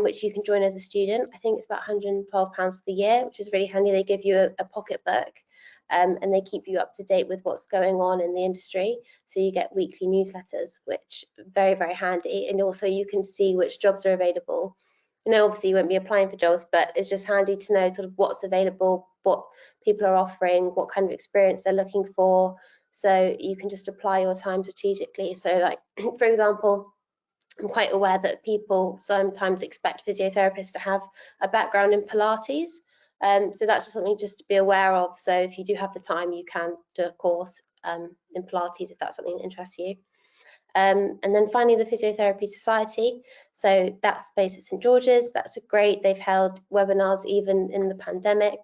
which you can join as a student. I think it's about £112 for the year, which is really handy. They give you a pocketbook, and they keep you up to date with what's going on in the industry. So you get weekly newsletters, which are very, very handy. And also you can see which jobs are available. You know, obviously you won't be applying for jobs, but it's just handy to know sort of what's available, what people are offering, what kind of experience they're looking for. So you can just apply your time strategically. So like, for example, I'm quite aware that people sometimes expect physiotherapists to have a background in Pilates. So that's just something just to be aware of. So if you do have the time, you can do a course in Pilates if that's something that interests you. And then finally, the Physiotherapy Society. So that's based at St George's. That's great. They've held webinars even in the pandemic.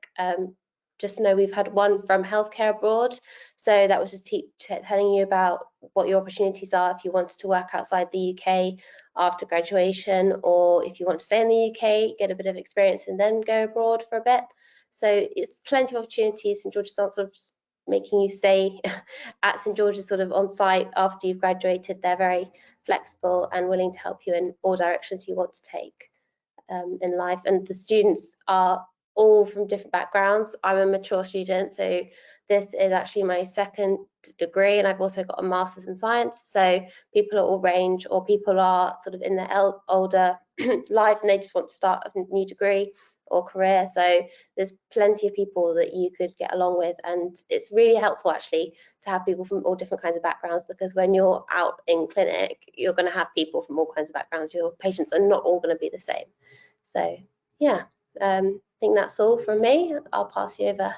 Just know we've had one from Healthcare Abroad. So that was just telling you about what your opportunities are if you wanted to work outside the UK after graduation, or if you want to stay in the UK, get a bit of experience and then go abroad for a bit. So it's plenty of opportunities. St George's aren't sort of making you stay at St George's sort of on site after you've graduated. They're very flexible and willing to help you in all directions you want to take in life. And the students are all from different backgrounds. I'm a mature student, so this is actually my second degree, and I've also got a master's in science. So people are all range, or people are sort of in their older life and they just want to start a new degree or career. So there's plenty of people that you could get along with, and it's really helpful actually to have people from all different kinds of backgrounds, because when you're out in clinic, you're going to have people from all kinds of backgrounds. Your patients are not all going to be the same. So yeah, I think that's all from me. I'll pass you over.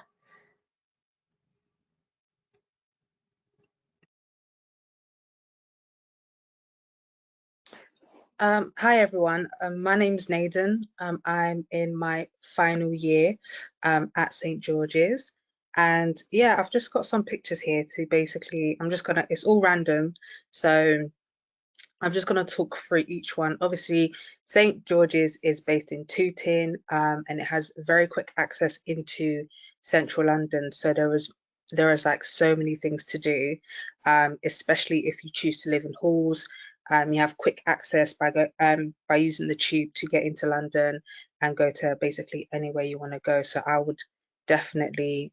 Hi everyone, my name's Naden. I'm in my final year at St George's, and yeah, I've just got some pictures here to basically, it's all random, so I'm just gonna talk through each one. Obviously, St George's is based in Tooting, and it has very quick access into central London, so there is like so many things to do, especially if you choose to live in halls. You have quick access by using the tube to get into London and go to basically anywhere you want to go. So I would definitely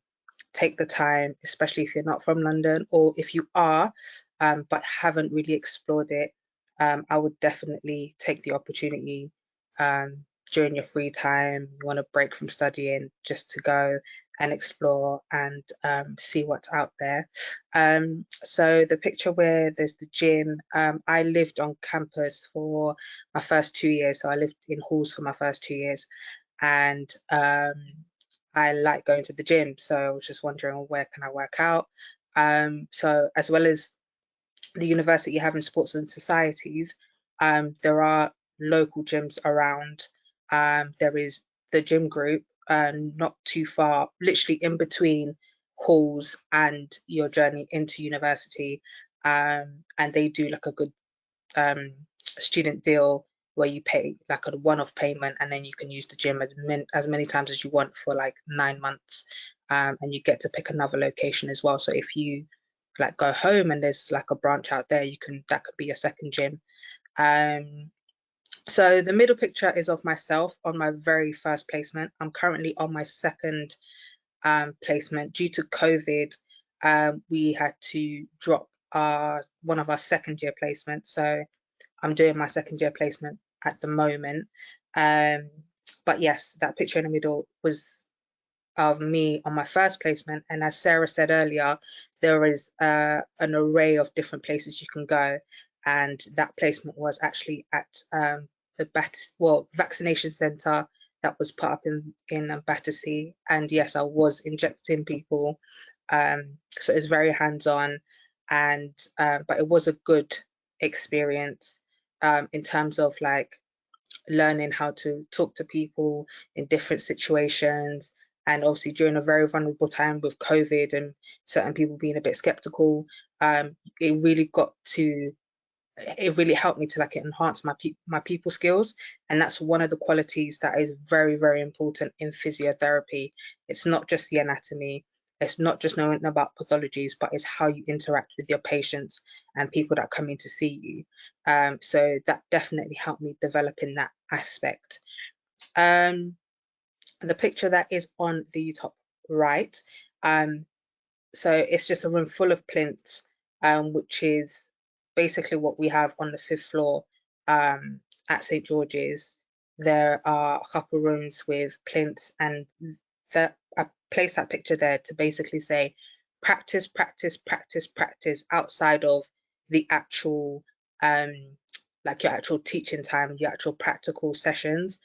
take the time, especially if you're not from London, or if you are but haven't really explored it. I would definitely take the opportunity during your free time. You want to break from studying, just to go and explore and see what's out there. So the picture where there's the gym, I lived on campus for my first 2 years. So I lived in halls for my first 2 years, and I like going to the gym. So I was just wondering, well, where can I work out? So as well as the university having sports and societies, there are local gyms around. There is the gym group, not too far, literally in between halls and your journey into university, and they do like a good student deal where you pay like a one-off payment, and then you can use the gym as many times as you want for like 9 months, and you get to pick another location as well. So if you like go home and there's like a branch out there, that could be your second gym. So the middle picture is of myself on my very first placement. I'm currently on my second placement. Due to COVID, we had to drop one of our second year placements. So I'm doing my second year placement at the moment. But yes, that picture in the middle was of me on my first placement. And as Sarah said earlier, there is an array of different places you can go. And that placement was actually at a vaccination centre that was put up in Battersea. And yes, I was injecting people. So it's very hands-on, and but it was a good experience in terms of like learning how to talk to people in different situations. And obviously during a very vulnerable time with COVID and certain people being a bit skeptical, it really helped me to like enhance my people skills. And that's one of the qualities that is very, very important in physiotherapy. It's not just the anatomy, it's not just knowing about pathologies, but it's how you interact with your patients and people that come in to see you. So that definitely helped me develop in that aspect. The picture that is on the top right, so it's just a room full of plinths, which is basically what we have on the 5th floor at St George's. There are a couple rooms with plinths, and I placed that picture there to basically say practice, practice, practice, practice outside of the actual like your actual teaching time, your actual practical sessions,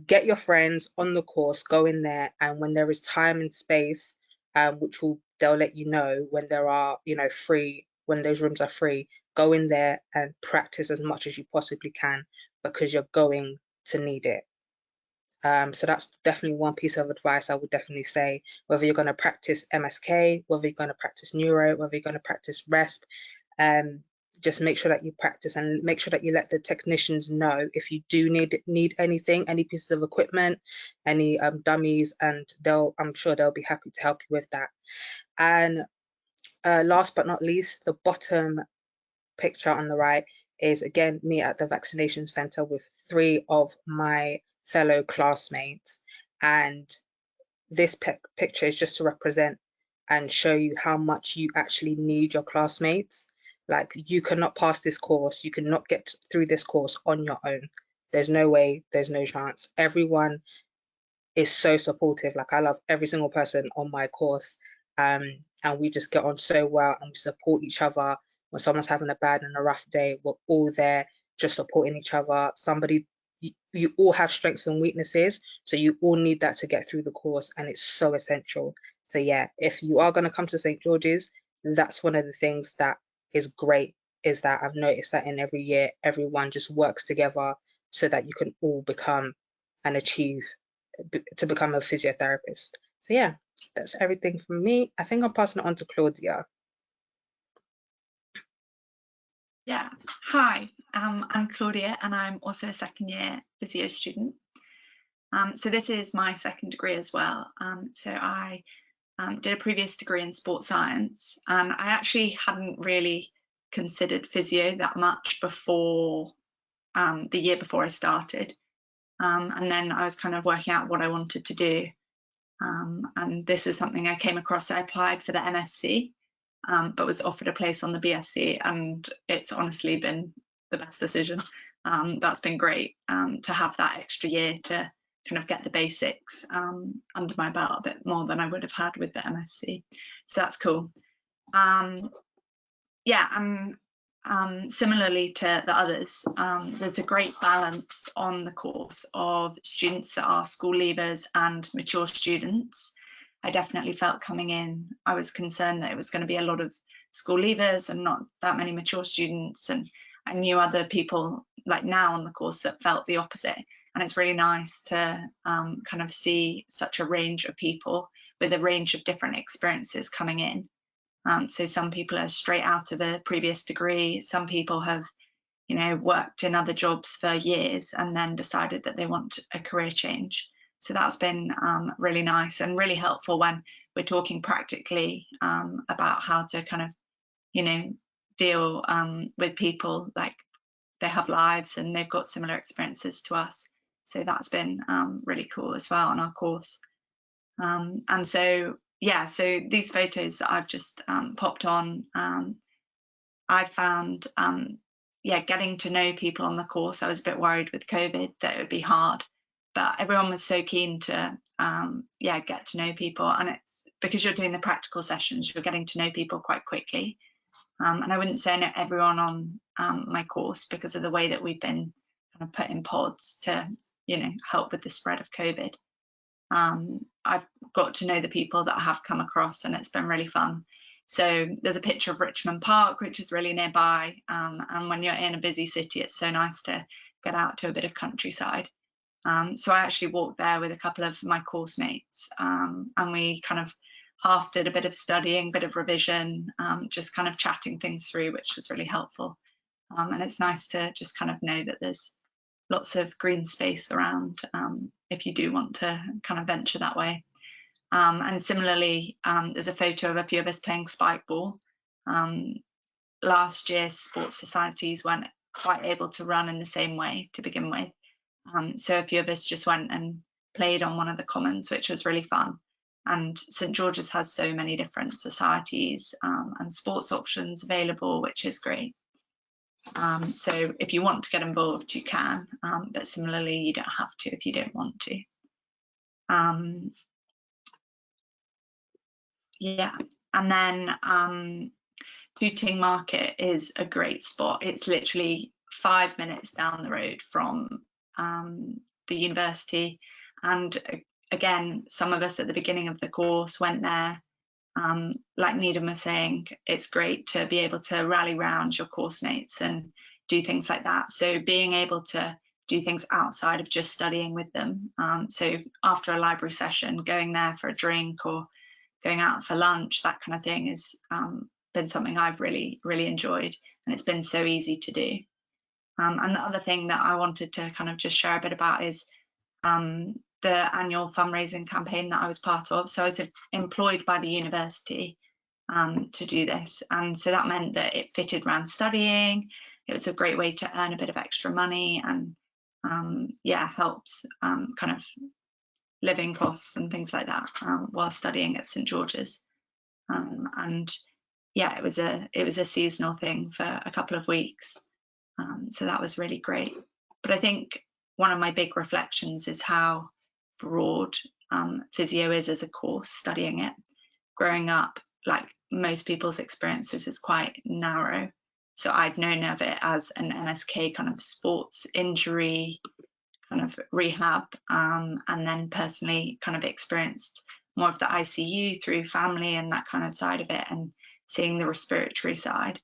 get your friends on the course, go in there, and when there is time and space, they'll let you know when there are, free, when those rooms are free, go in there and practice as much as you possibly can, because you're going to need it. So that's definitely one piece of advice I would definitely say, whether you're going to practice MSK, whether you're going to practice neuro, whether you're going to practice RESP, just make sure that you practice, and make sure that you let the technicians know if you do need anything, any pieces of equipment, any dummies, and I'm sure they'll be happy to help you with that. And last but not least, the bottom picture on the right is again me at the vaccination center with 3 of my fellow classmates, and this picture is just to represent and show you how much you actually need your classmates. Like, you cannot pass this course, you cannot get through this course on your own. There's no way, there's no chance. Everyone is so supportive. Like, I love every single person on my course, and we just get on so well, and we support each other. When someone's having a bad and a rough day, we're all there just supporting each other. You all have strengths and weaknesses, so you all need that to get through the course, and it's so essential. So yeah, if you are going to come to St. George's, that's one of the things that is great, is that I've noticed that in every year, everyone just works together so that you can all become and achieve to become a physiotherapist. So yeah, that's everything from me. I think I'm passing it on to Claudia. Yeah, hi, I'm Claudia, and I'm also a second year physio student. So this is my second degree as well. So I did a previous degree in sports science, and I actually hadn't really considered physio that much before the year before I started. And then I was kind of working out what I wanted to do. And this was something I came across. I applied for the MSc, but was offered a place on the BSc, and it's honestly been the best decision. That's been great to have that extra year to kind of get the basics under my belt a bit more than I would have had with the MSc. So that's cool. Yeah, similarly to the others, there's a great balance on the course of students that are school leavers and mature students. I definitely felt coming in, I was concerned that it was going to be a lot of school leavers and not that many mature students, and I knew other people like now on the course that felt the opposite, and it's really nice to kind of see such a range of people with a range of different experiences coming in. So some people are straight out of a previous degree, some people have worked in other jobs for years and then decided that they want a career change. So that's been really nice and really helpful when we're talking practically about how to kind of, deal with people, like they have lives and they've got similar experiences to us. So that's been really cool as well on our course. And so, yeah, so these photos that I've just popped on, I found, getting to know people on the course. I was a bit worried with COVID that it would be hard, but everyone was so keen to, get to know people. And it's because you're doing the practical sessions, you're getting to know people quite quickly. And I wouldn't say I know everyone on my course because of the way that we've been kind of put in pods to, help with the spread of COVID. I've got to know the people that I have come across, and it's been really fun. So there's a picture of Richmond Park, which is really nearby. And when you're in a busy city, it's so nice to get out to a bit of countryside. So I actually walked there with a couple of my course mates, and we kind of half did a bit of studying, bit of revision, just kind of chatting things through, which was really helpful. And it's nice to just kind of know that there's lots of green space around if you do want to kind of venture that way. And similarly, there's a photo of a few of us playing spike ball. Last year, sports societies weren't quite able to run in the same way to begin with. So a few of us just went and played on one of the commons, which was really fun. And St. George's has so many different societies and sports options available, which is great. So if you want to get involved, you can, but similarly, you don't have to if you don't want to. Yeah, and then Tooting Market is a great spot. It's literally 5 minutes down the road from the university. And again, some of us at the beginning of the course went there. Like Needham was saying, it's great to be able to rally round your course mates and do things like that. So being able to do things outside of just studying with them. So after a library session, going there for a drink or going out for lunch, that kind of thing has been something I've really enjoyed, and it's been so easy to do. And the other thing that I wanted to kind of just share a bit about is the annual fundraising campaign that I was part of. So I was employed by the university to do this, and so that meant that it fitted around studying. It was a great way to earn a bit of extra money, and yeah, helps kind of living costs and things like that while studying at St George's. And yeah, it was a seasonal thing for a couple of weeks, so that was really great. But I think one of my big reflections is how broad physio is as a course. Studying it, growing up, like most people's experiences, is quite narrow. So I'd known of it as an MSK kind of sports injury kind of rehab, and then personally kind of experienced more of the ICU through family and that kind of side of it, and seeing the respiratory side.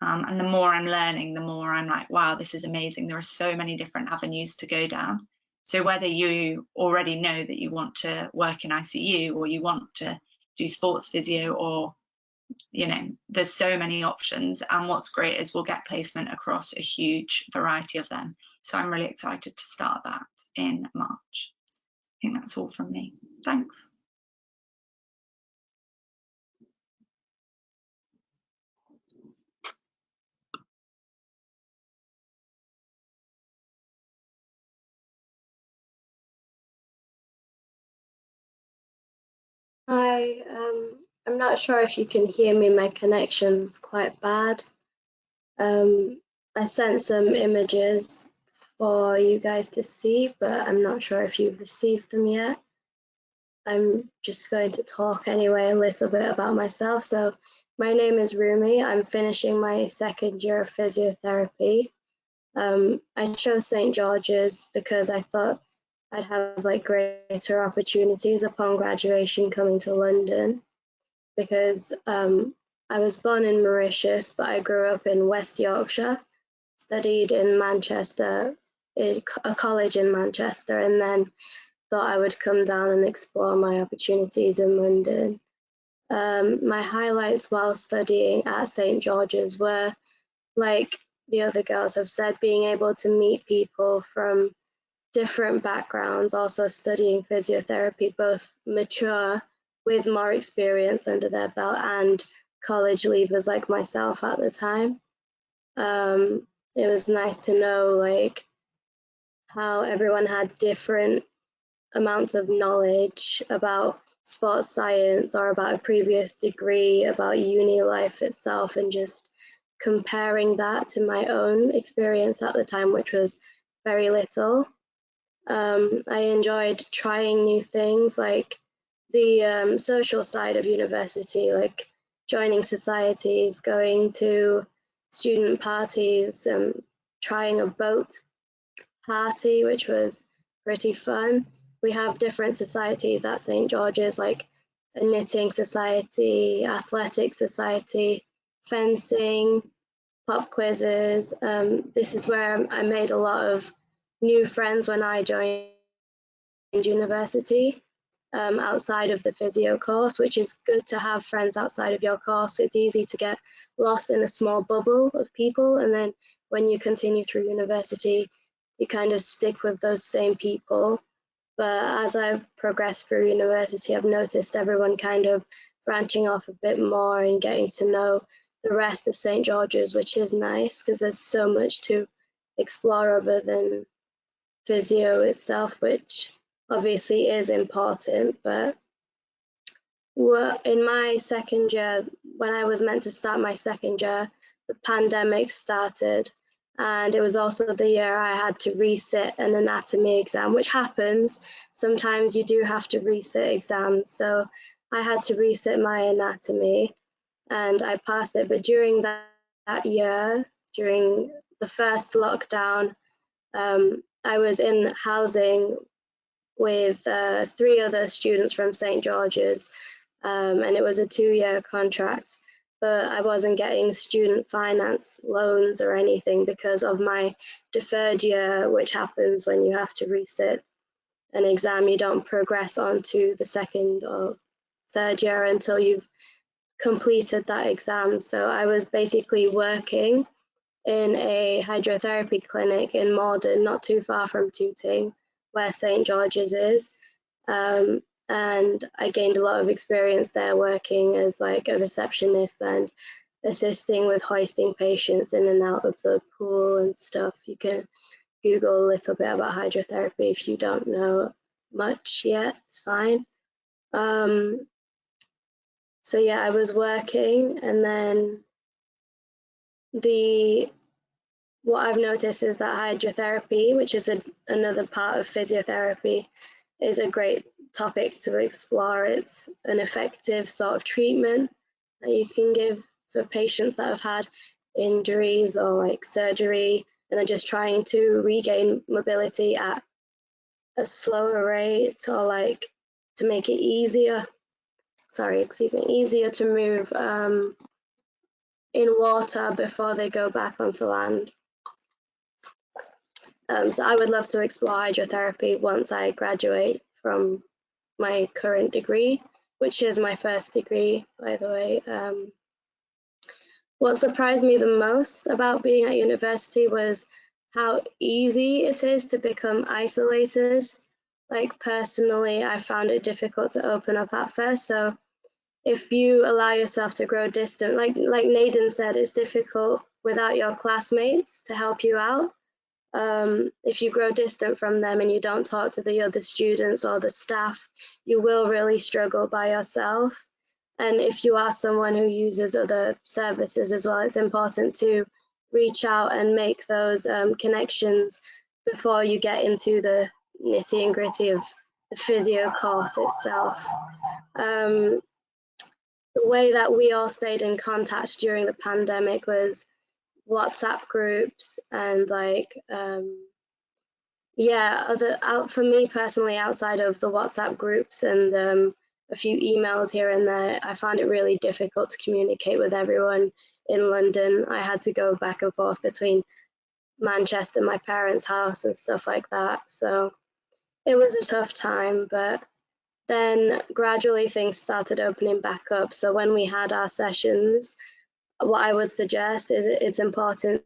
And the more I'm learning, the more I'm like, wow, this is amazing. There are so many different avenues to go down. So whether you already know that you want to work in ICU, or you want to do sports physio, or there's so many options, and what's great is we'll get placement across a huge variety of them. So I'm really excited to start that in March. I think that's all from me. Thanks. Hi, I'm not sure if you can hear me, my connection's quite bad. I sent some images for you guys to see, but I'm not sure if you've received them yet. I'm just going to talk anyway a little bit about myself. So my name is Rumi. I'm finishing my second year of physiotherapy. I chose St George's because I thought I'd have like greater opportunities upon graduation coming to London, because I was born in Mauritius, but I grew up in West Yorkshire, studied in Manchester, a college in Manchester, and then thought I would come down and explore my opportunities in London. My highlights while studying at St George's were, like the other girls have said, being able to meet people from different backgrounds, also studying physiotherapy, both mature with more experience under their belt and college leavers like myself at the time. It was nice to know like how everyone had different amounts of knowledge about sports science or about a previous degree, about uni life itself, and just comparing that to my own experience at the time, which was very little. I enjoyed trying new things, like the social side of university, like joining societies, going to student parties, trying a boat party, which was pretty fun. We have different societies at St George's, like a knitting society, athletic society, fencing, pop quizzes. This is where I made a lot of new friends when I joined university, outside of the physio course, which is good to have friends outside of your course. It's easy to get lost in a small bubble of people, and then when you continue through university, you kind of stick with those same people. But as I've progressed through university, I've noticed everyone kind of branching off a bit more and getting to know the rest of St George's, which is nice because there's so much to explore other than physio itself, which obviously is important. But in my second year, when I was meant to start my second year, the pandemic started, and it was also the year I had to resit an anatomy exam, which happens. Sometimes you do have to resit exams, so I had to resit my anatomy and I passed it. But during that year, during the first lockdown, I was in housing with 3 other students from St. George's, and it was a 2-year contract, but I wasn't getting student finance loans or anything because of my deferred year, which happens when you have to resit an exam. You don't progress on to the 2nd or 3rd year until you've completed that exam. So I was basically working in a hydrotherapy clinic in Morden, not too far from Tooting, where St. George's is. And I gained a lot of experience there working as like a receptionist and assisting with hoisting patients in and out of the pool and stuff. You can Google a little bit about hydrotherapy if you don't know much yet, it's fine. So yeah, I was working, and then what I've noticed is that hydrotherapy, which is another part of physiotherapy, is a great topic to explore. It's an effective sort of treatment that you can give for patients that have had injuries or like surgery and are just trying to regain mobility at a slower rate, or like to make it easier to move in water before they go back onto land. So I would love to explore hydrotherapy once I graduate from my current degree, which is my first degree, by the way. What surprised me the most about being at university was how easy it is to become isolated. Like personally, I found it difficult to open up at first. So if you allow yourself to grow distant, like Naden said, it's difficult without your classmates to help you out. If you grow distant from them and you don't talk to the other students or the staff, you will really struggle by yourself. And if you are someone who uses other services as well, it's important to reach out and make those connections before you get into the nitty and gritty of the physio course itself. The way that we all stayed in contact during the pandemic was WhatsApp groups and like for me personally, outside of the WhatsApp groups and a few emails here and there, I found it really difficult to communicate with everyone in London. I had to go back and forth between Manchester, my parents' house, and stuff like that. So it was a tough time, but then gradually things started opening back up. So when we had our sessions, what I would suggest is it's important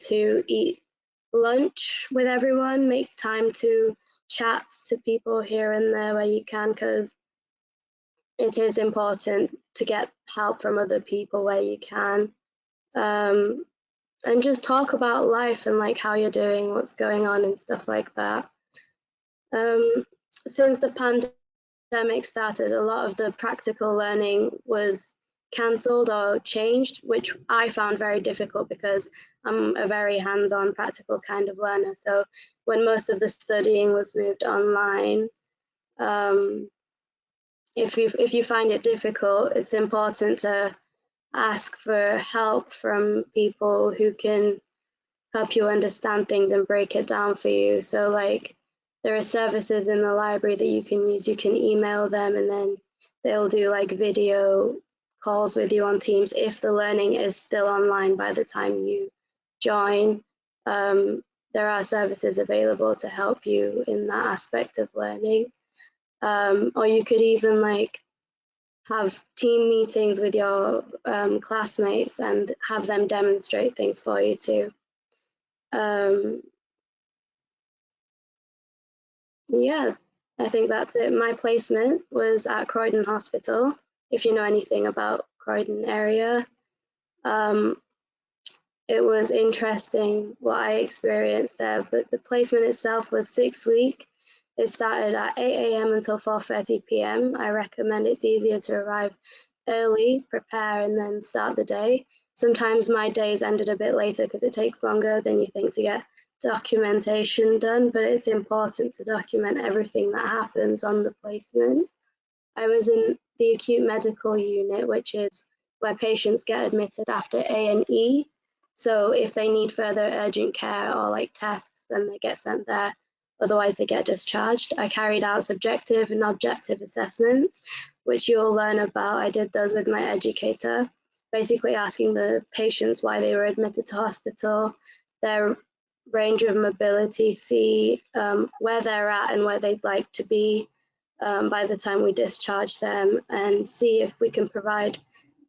to eat lunch with everyone, make time to chat to people here and there where you can, because it is important to get help from other people where you can, and just talk about life and like how you're doing, what's going on and stuff like that. Since the pandemic started, a lot of the practical learning was cancelled or changed, which I found very difficult because I'm a very hands-on practical kind of learner. So when most of the studying was moved online, if you find it difficult, it's important to ask for help from people who can help you understand things and break it down for you. So like there are services in the library that you can use. You can email them and then they'll do like video calls with you on Teams if the learning is still online by the time you join. There are services available to help you in that aspect of learning. Or you could even like have team meetings with your classmates and have them demonstrate things for you too. Yeah, I think that's it. My placement was at Croydon Hospital, if you know anything about Croydon area. It was interesting what I experienced there, but the placement itself was 6 weeks. It started at 8 a.m. until 4:30 p.m. I recommend it's easier to arrive early, prepare, and then start the day. Sometimes my days ended a bit later because it takes longer than you think to get documentation done, but it's important to document everything that happens on the placement. I was in the acute medical unit, which is where patients get admitted after A&E. So if they need further urgent care or like tests, then they get sent there. Otherwise, they get discharged. I carried out subjective and objective assessments, which you'll learn about. I did those with my educator, basically asking the patients why they were admitted to hospital, their range of mobility, see where they're at and where they'd like to be by the time we discharge them, and see if we can provide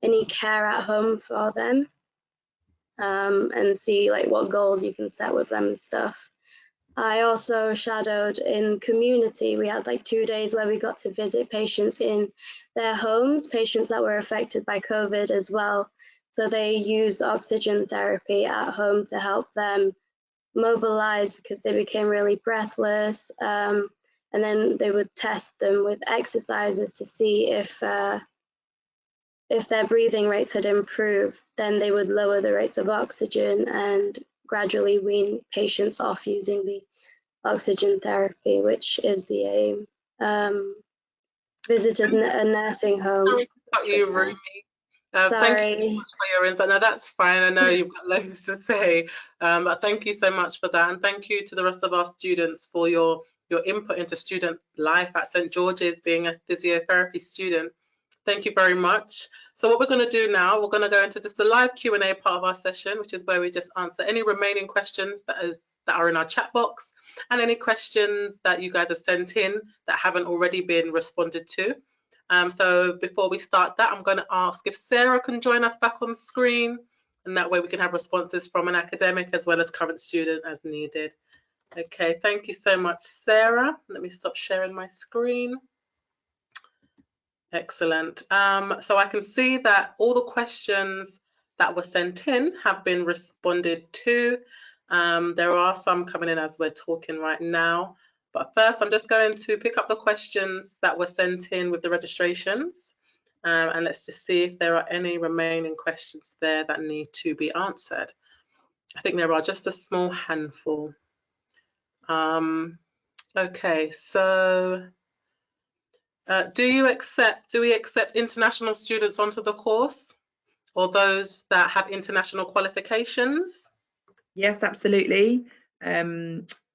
any care at home for them, and see like what goals you can set with them and stuff. I also shadowed in community. We had like 2 days where we got to visit patients in their homes, patients that were affected by COVID as well. So they used oxygen therapy at home to help them mobilize because they became really breathless. And then they would test them with exercises to see if their breathing rates had improved. Then they would lower the rates of oxygen and gradually wean patients off using the oxygen therapy, which is the aim. Visited a nursing home. Got you, Rumi. Thank you so much for your insight. No, that's fine. I know you've got loads to say, but thank you so much for that, and thank you to the rest of our students for your input into student life at St George's, being a physiotherapy student. Thank you very much. So what we're going to do now, we're going to go into just the live Q&A part of our session, which is where we just answer any remaining questions that are in our chat box, and any questions that you guys have sent in that haven't already been responded to. So before we start that, I'm going to ask if Sarah can join us back on screen, and that way we can have responses from an academic as well as current student as needed. Okay, thank you so much, Sarah. Let me stop sharing my screen. Excellent. So I can see that all the questions that were sent in have been responded to. There are some coming in as we're talking right now. But first, I'm just going to pick up the questions that were sent in with the registrations. And let's just see if there are any remaining questions there that need to be answered. I think there are just a small handful. Okay, so do we accept international students onto the course, or those that have international qualifications? Yes, absolutely.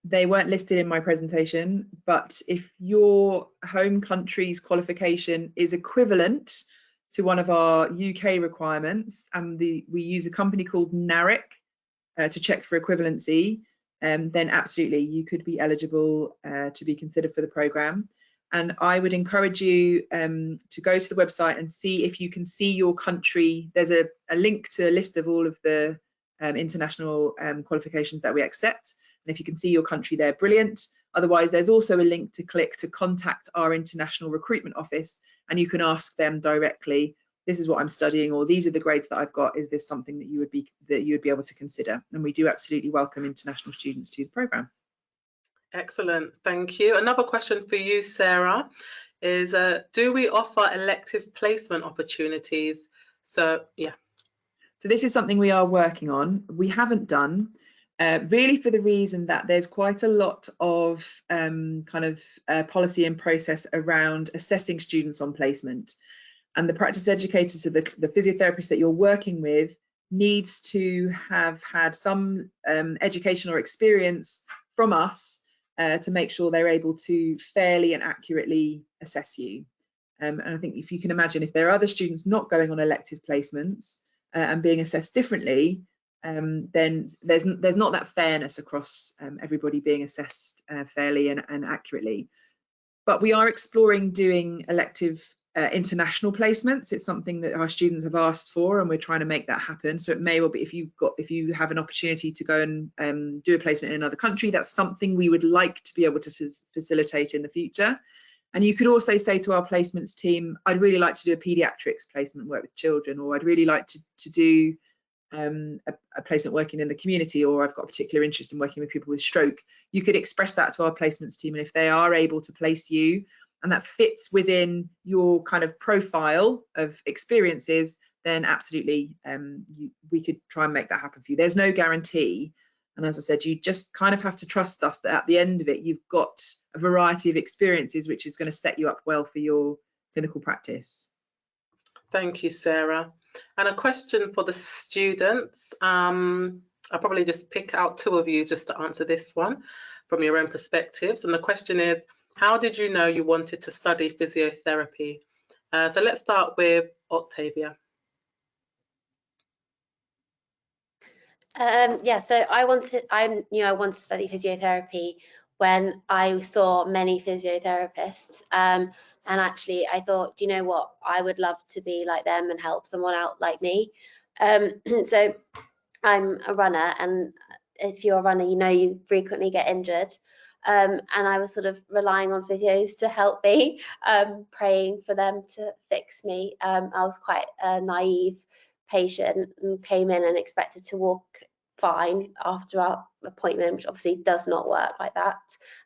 They weren't listed in my presentation, but if your home country's qualification is equivalent to one of our UK requirements, and we use a company called NARIC to check for equivalency, then absolutely you could be eligible to be considered for the programme. And I would encourage you to go to the website and see if you can see your country. There's a link to a list of all of the international qualifications that we accept. And if you can see your country there, brilliant. Otherwise, there's also a link to click to contact our international recruitment office, and you can ask them directly, this is what I'm studying, or these are the grades that I've got. Is this something that you would be able to consider? And we do absolutely welcome international students to the programme. Excellent, thank you. Another question for you, Sarah, is do we offer elective placement opportunities? So yeah. So this is something we are working on. We haven't done, really for the reason that there's quite a lot of policy and process around assessing students on placement. And the practice educators, so the physiotherapists that you're working with, needs to have had some education or experience from us to make sure they're able to fairly and accurately assess you. And I think if you can imagine, if there are other students not going on elective placements and being assessed differently, then there's not that fairness across everybody being assessed fairly and accurately. But we are exploring doing elective international placements. It's something that our students have asked for, and we're trying to make that happen. So it may well be, if you have an opportunity to go and do a placement in another country, that's something we would like to be able to facilitate in the future. And you could also say to our placements team, I'd really like to do a paediatrics placement, work with children, or I'd really like to do a placement working in the community, or I've got a particular interest in working with people with stroke. You could express that to our placements team, and if they are able to place you and that fits within your kind of profile of experiences, then absolutely we could try and make that happen for you. There's no guarantee, and as I said, you just kind of have to trust us that at the end of it you've got a variety of experiences which is going to set you up well for your clinical practice. Thank you, Sarah. And a question for the students. I'll probably just pick out 2 of you just to answer this one from your own perspectives. And the question is, how did you know you wanted to study physiotherapy? So let's start with Octavia. Yeah, so I knew I wanted to study physiotherapy when I saw many physiotherapists. And actually I thought, do you know what? I would love to be like them and help someone out like me. So I'm a runner, and if you're a runner, you know you frequently get injured. And I was sort of relying on physios to help me, praying for them to fix me. I was quite a naive patient and came in and expected to walk fine after our appointment, which obviously does not work like that.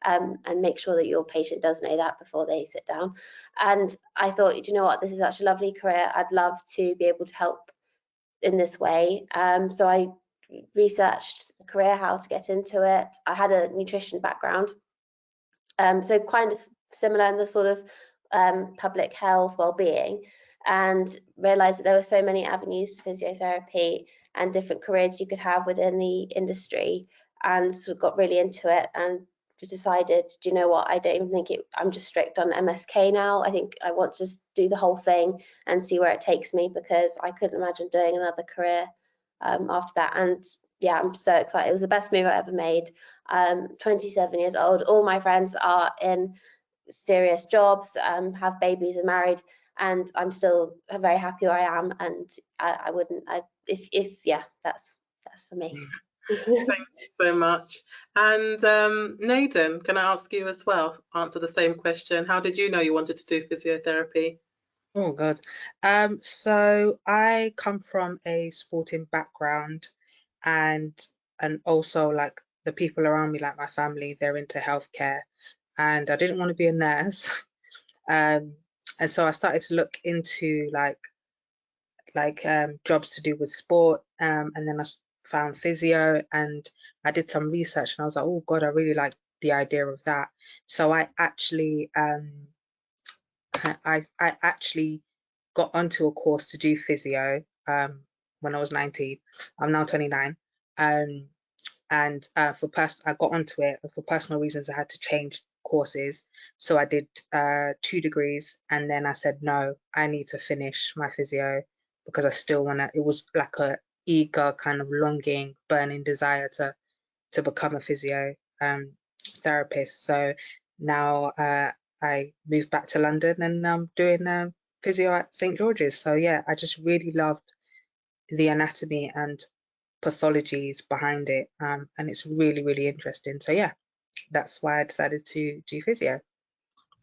And make sure that your patient does know that before they sit down. And I thought, do you know what, this is such a lovely career. I'd love to be able to help in this way. So I researched the career, how to get into it. I had a nutrition background, so kind of similar in the sort of public health, well-being, and realized that there were so many avenues to physiotherapy and different careers you could have within the industry, and sort of got really into it and decided, do you know what, I don't even think I'm just strict on MSK now. I think I want to just do the whole thing and see where it takes me, because I couldn't imagine doing another career after that. And yeah, I'm so excited. It was the best move I ever made. 27 years old. All my friends are in serious jobs, have babies and married, and I'm still very happy where I am. And I wouldn't, yeah, that's for me. Thank you so much. And Naden, can I ask you as well, answer the same question? How did you know you wanted to do physiotherapy? Oh God. So I come from a sporting background, and also like the people around me, like my family, they're into healthcare, and I didn't want to be a nurse. And so I started to look into jobs to do with sport, and then I found physio, and I did some research, and I was like, oh God, I really like the idea of that. So I actually got onto a course to do physio when I was 19. I'm now 29. And I got onto it, and for personal reasons I had to change courses. So I did 2 degrees, and then I said, no, I need to finish my physio, because I still want to, it was like a eager kind of longing, burning desire to become a physio therapist. So now I moved back to London, and I'm doing physio at St George's. So yeah, I just really loved the anatomy and pathologies behind it, and it's really, really interesting. So yeah, that's why I decided to do physio.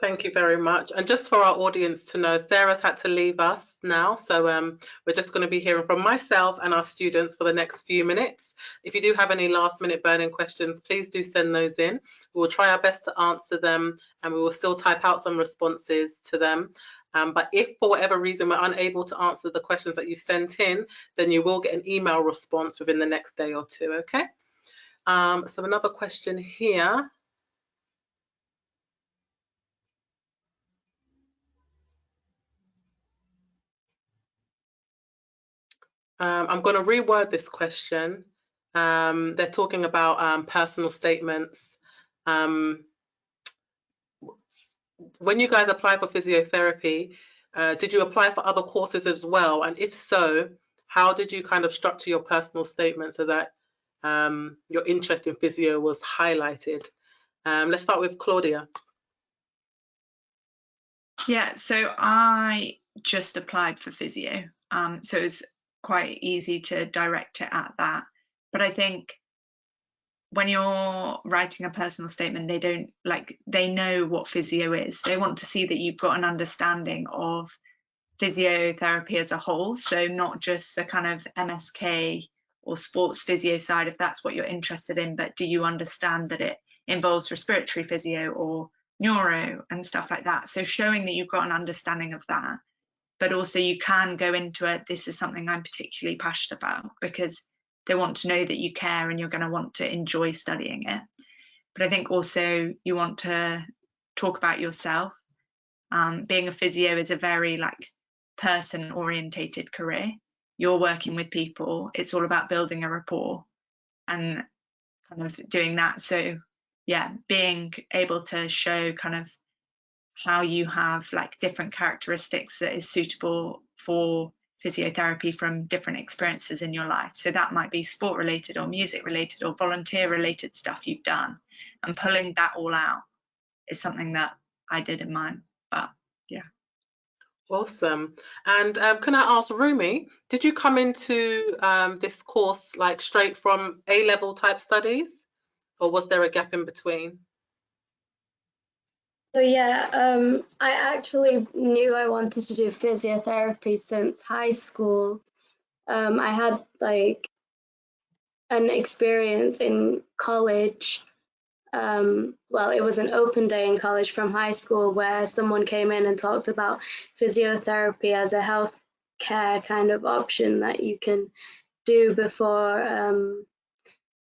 Thank you very much. And just for our audience to know, Sarah's had to leave us now, so we're just going to be hearing from myself and our students for the next few minutes. If you do have any last-minute burning questions, please do send those in. We will try our best to answer them, and we will still type out some responses to them. But if for whatever reason we're unable to answer the questions that you've sent in, then you will get an email response within the next day or 2, okay? So another question here. I'm going to reword this question. They're talking about personal statements. When you guys apply for physiotherapy, did you apply for other courses as well? And if so, how did you kind of structure your personal statement so that your interest in physio was highlighted? Let's start with Claudia. Yeah, so I just applied for physio, so it was quite easy to direct it at that. But I think when you're writing a personal statement, they know what physio is. They want to see that you've got an understanding of physiotherapy as a whole, so not just the kind of MSK or sports physio side, if that's what you're interested in, but do you understand that it involves respiratory physio or neuro and stuff like that? So showing that you've got an understanding of that, but also you can go into it, this is something I'm particularly passionate about, because they want to know that you care and you're going to want to enjoy studying it. But I think also you want to talk about yourself. Being a physio is a very person orientated career. you're working with people, it's all about building a rapport and kind of doing that. So yeah, being able to show kind of how you have like different characteristics that is suitable for physiotherapy from different experiences in your life. So that might be sport related or music related or volunteer related stuff you've done, and pulling that all out is something that I did in mine. But yeah. Awesome. And can I ask, Rumi, did you come into this course like straight from A-level type studies, or was there a gap in between? So yeah, I actually knew I wanted to do physiotherapy since high school. I had like an experience in college. Well, it was an open day in college from high school where someone came in and talked about physiotherapy as a health care kind of option that you can do before.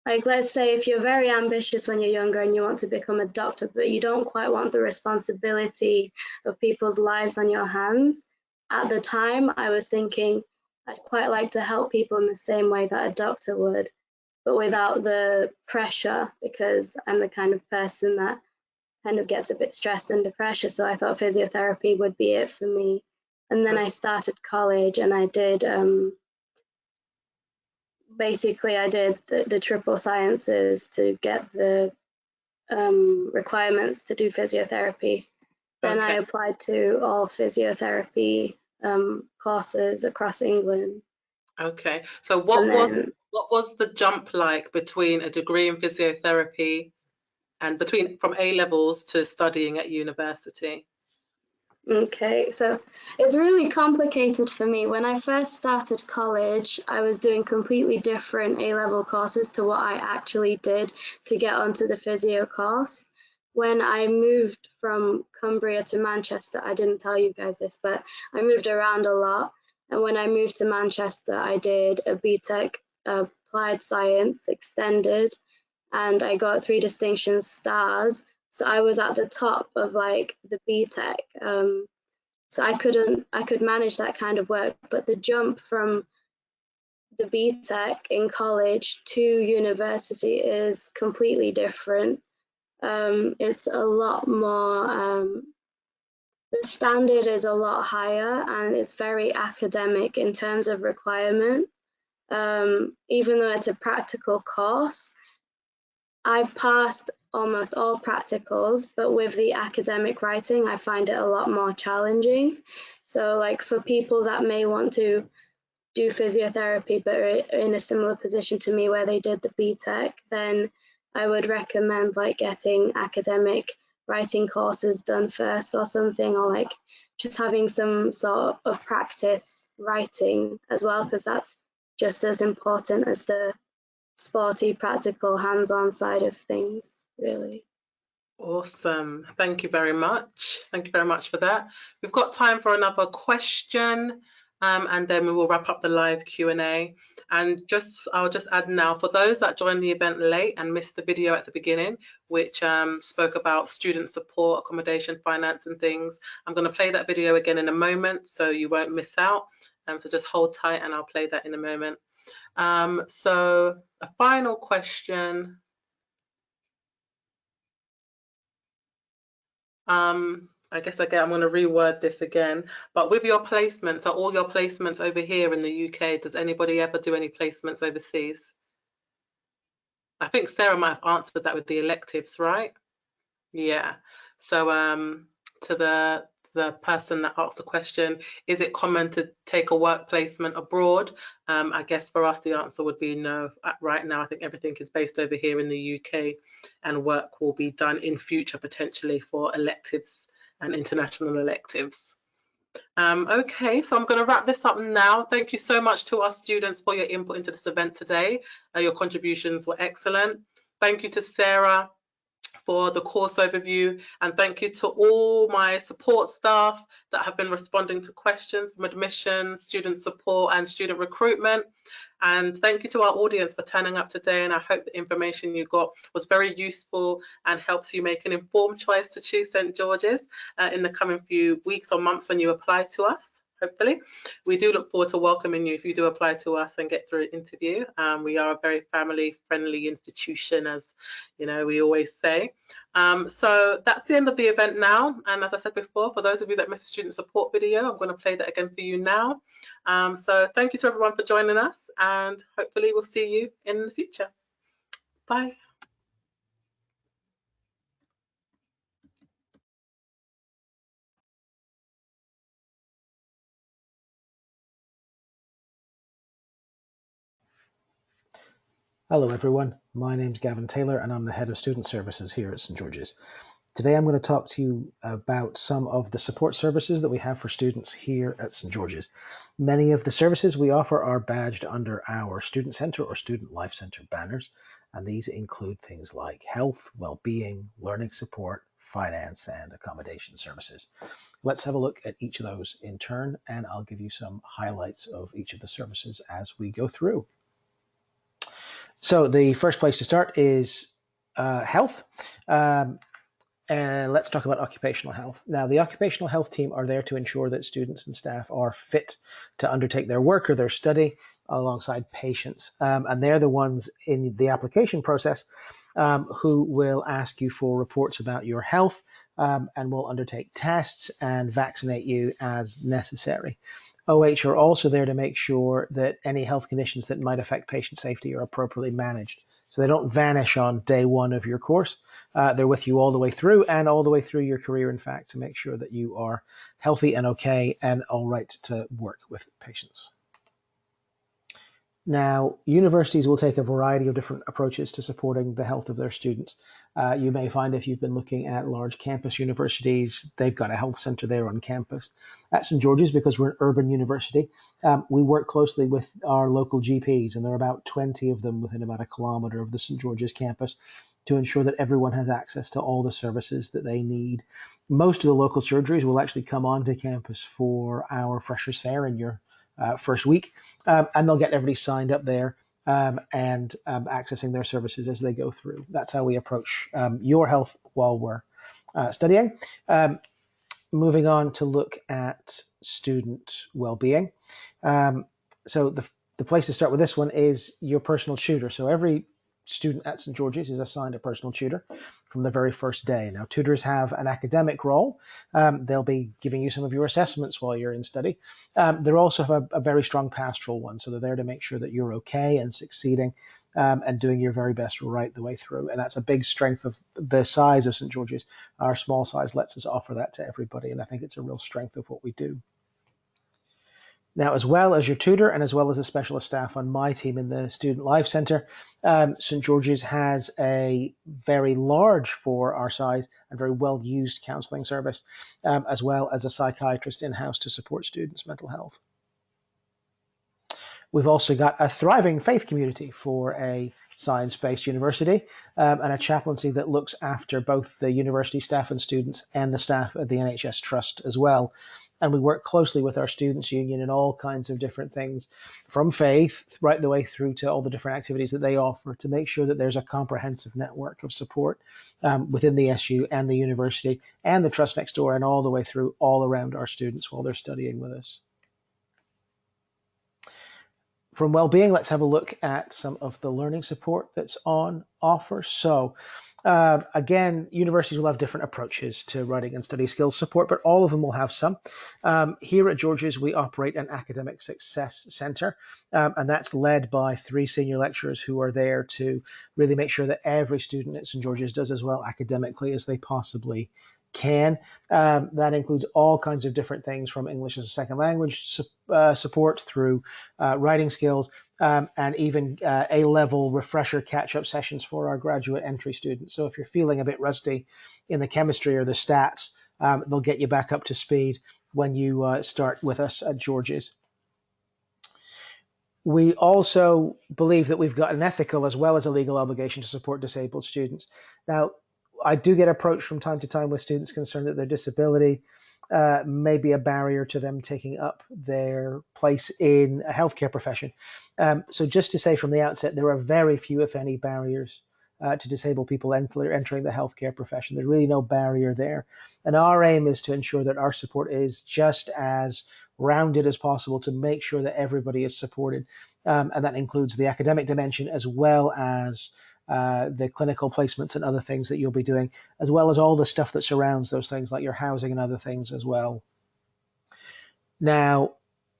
Like, let's say if you're very ambitious when you're younger and you want to become a doctor, but you don't quite want the responsibility of people's lives on your hands. At the time, I was thinking I'd quite like to help people in the same way that a doctor would, but without the pressure, because I'm the kind of person that kind of gets a bit stressed under pressure. So I thought physiotherapy would be it for me. And then I started college and I did basically I did the triple sciences to get the requirements to do physiotherapy. Then I applied to all physiotherapy courses across England. Okay, so what was the jump like between a degree in physiotherapy and from A-levels to studying at university? Okay, so it's really complicated for me. When I first started college, I was doing completely different A-level courses to what I actually did to get onto the physio course. When I moved from Cumbria to Manchester, I didn't tell you guys this, but I moved around a lot. And when I moved to Manchester, I did a BTEC Applied Science Extended, and I got 3 distinction stars. So I was at the top of like the BTEC. So I could manage that kind of work, but the jump from the BTEC in college to university is completely different. It's a lot more, the standard is a lot higher and it's very academic in terms of requirement. Even though it's a practical course, I passed almost all practicals, but with the academic writing, I find it a lot more challenging. So like for people that may want to do physiotherapy, but are in a similar position to me where they did the BTEC, then I would recommend like getting academic writing courses done first or something, or like just having some sort of practice writing as well, because that's just as important as the sporty, practical, hands-on side of things, really. Awesome. Thank you very much. Thank you very much for that. We've got time for another question, and then we will wrap up the live Q&A. And I'll just add now, for those that joined the event late and missed the video at the beginning, which spoke about student support, accommodation, finance and things, I'm going to play that video again in a moment so you won't miss out. So just hold tight and I'll play that in a moment. So a final question. I guess again, I'm going to reword this again, but with your placements, are all your placements over here in the UK? Does anybody ever do any placements overseas? I think Sarah might have answered that with the electives, right? Yeah. So to the person that asked the question, is it common to take a work placement abroad? I guess for us the answer would be no. Right now I think everything is based over here in the UK, and work will be done in future potentially for electives and international electives. Okay, so I'm going to wrap this up now. Thank you so much to our students for your input into this event today. Your contributions were excellent. Thank you to Sarah for the course overview, and thank you to all my support staff that have been responding to questions from admissions, student support and student recruitment. And thank you to our audience for turning up today, and I hope the information you got was very useful and helps you make an informed choice to choose St George's in the coming few weeks or months when you apply to us. hopefully. We do look forward to welcoming you if you do apply to us and get through an interview. We are a very family-friendly institution, as we always say. So that's the end of the event now. And as I said before, for those of you that missed the student support video, I'm going to play that again for you now. So thank you to everyone for joining us, and hopefully we'll see you in the future. Bye. Hello everyone, my name's Gavin Taylor and I'm the Head of Student Services here at St George's. Today I'm going to talk to you about some of the support services that we have for students here at St George's. Many of the services we offer are badged under our Student Centre or Student Life Centre banners, and these include things like health, well-being, learning support, finance and accommodation services. Let's have a look at each of those in turn, and I'll give you some highlights of each of the services as we go through. So the first place to start is health. And let's talk about occupational health. Now, the occupational health team are there to ensure that students and staff are fit to undertake their work or their study alongside patients. And they're the ones in the application process who will ask you for reports about your health and will undertake tests and vaccinate you as necessary. OH are also there to make sure that any health conditions that might affect patient safety are appropriately managed. So they don't vanish on day one of your course. They're with you all the way through and all the way through your career, in fact, to make sure that you are healthy and okay and all right to work with patients. Now, universities will take a variety of different approaches to supporting the health of their students. You may find if you've been looking at large campus universities, they've got a health centre there on campus. At St George's, because we're an urban university, we work closely with our local GPs, and there are about 20 of them within about a kilometre of the St George's campus, to ensure that everyone has access to all the services that they need. Most of the local surgeries will actually come onto campus for our Freshers' Fair in your first week, and they'll get everybody signed up there and accessing their services as they go through. That's how we approach your health while we're studying. Moving on to look at student well-being. So the place to start with this one is your personal tutor. So every student at St George's is assigned a personal tutor from the very first day. Now, tutors have an academic role. They'll be giving you some of your assessments while you're in study. They also have a very strong pastoral one, so they're there to make sure that you're okay and succeeding and doing your very best right the way through. And that's a big strength of the size of St George's. Our small size lets us offer that to everybody, and I think it's a real strength of what we do. Now, as well as your tutor and as well as the specialist staff on my team in the Student Life Centre, St George's has a very large, for our size, and very well-used counselling service, as well as a psychiatrist in-house to support students' mental health. We've also got a thriving faith community for a science-based university and a chaplaincy that looks after both the university staff and students and the staff at the NHS Trust as well. And we work closely with our students' union in all kinds of different things, from faith right the way through to all the different activities that they offer, to make sure that there's a comprehensive network of support within the SU and the university and the trust next door and all the way through all around our students while they're studying with us. From well-being, let's have a look at some of the learning support that's on offer. So again, universities will have different approaches to writing and study skills support, but all of them will have some. Here at George's, we operate an academic success centre, and that's led by 3 senior lecturers who are there to really make sure that every student at St George's does as well academically as they possibly can. That includes all kinds of different things, from English as a second language support through writing skills, and even A-level refresher catch-up sessions for our graduate entry students. So if you're feeling a bit rusty in the chemistry or the stats, they'll get you back up to speed when you start with us at George's. We also believe that we've got an ethical as well as a legal obligation to support disabled students. Now, I do get approached from time to time with students concerned that their disability may be a barrier to them taking up their place in a healthcare profession. So just to say from the outset, there are very few, if any, barriers to disabled people entering the healthcare profession. There's really no barrier there. And our aim is to ensure that our support is just as rounded as possible to make sure that everybody is supported. And that includes the academic dimension as well as the clinical placements and other things that you'll be doing, as well as all the stuff that surrounds those things like your housing and other things as well. Now,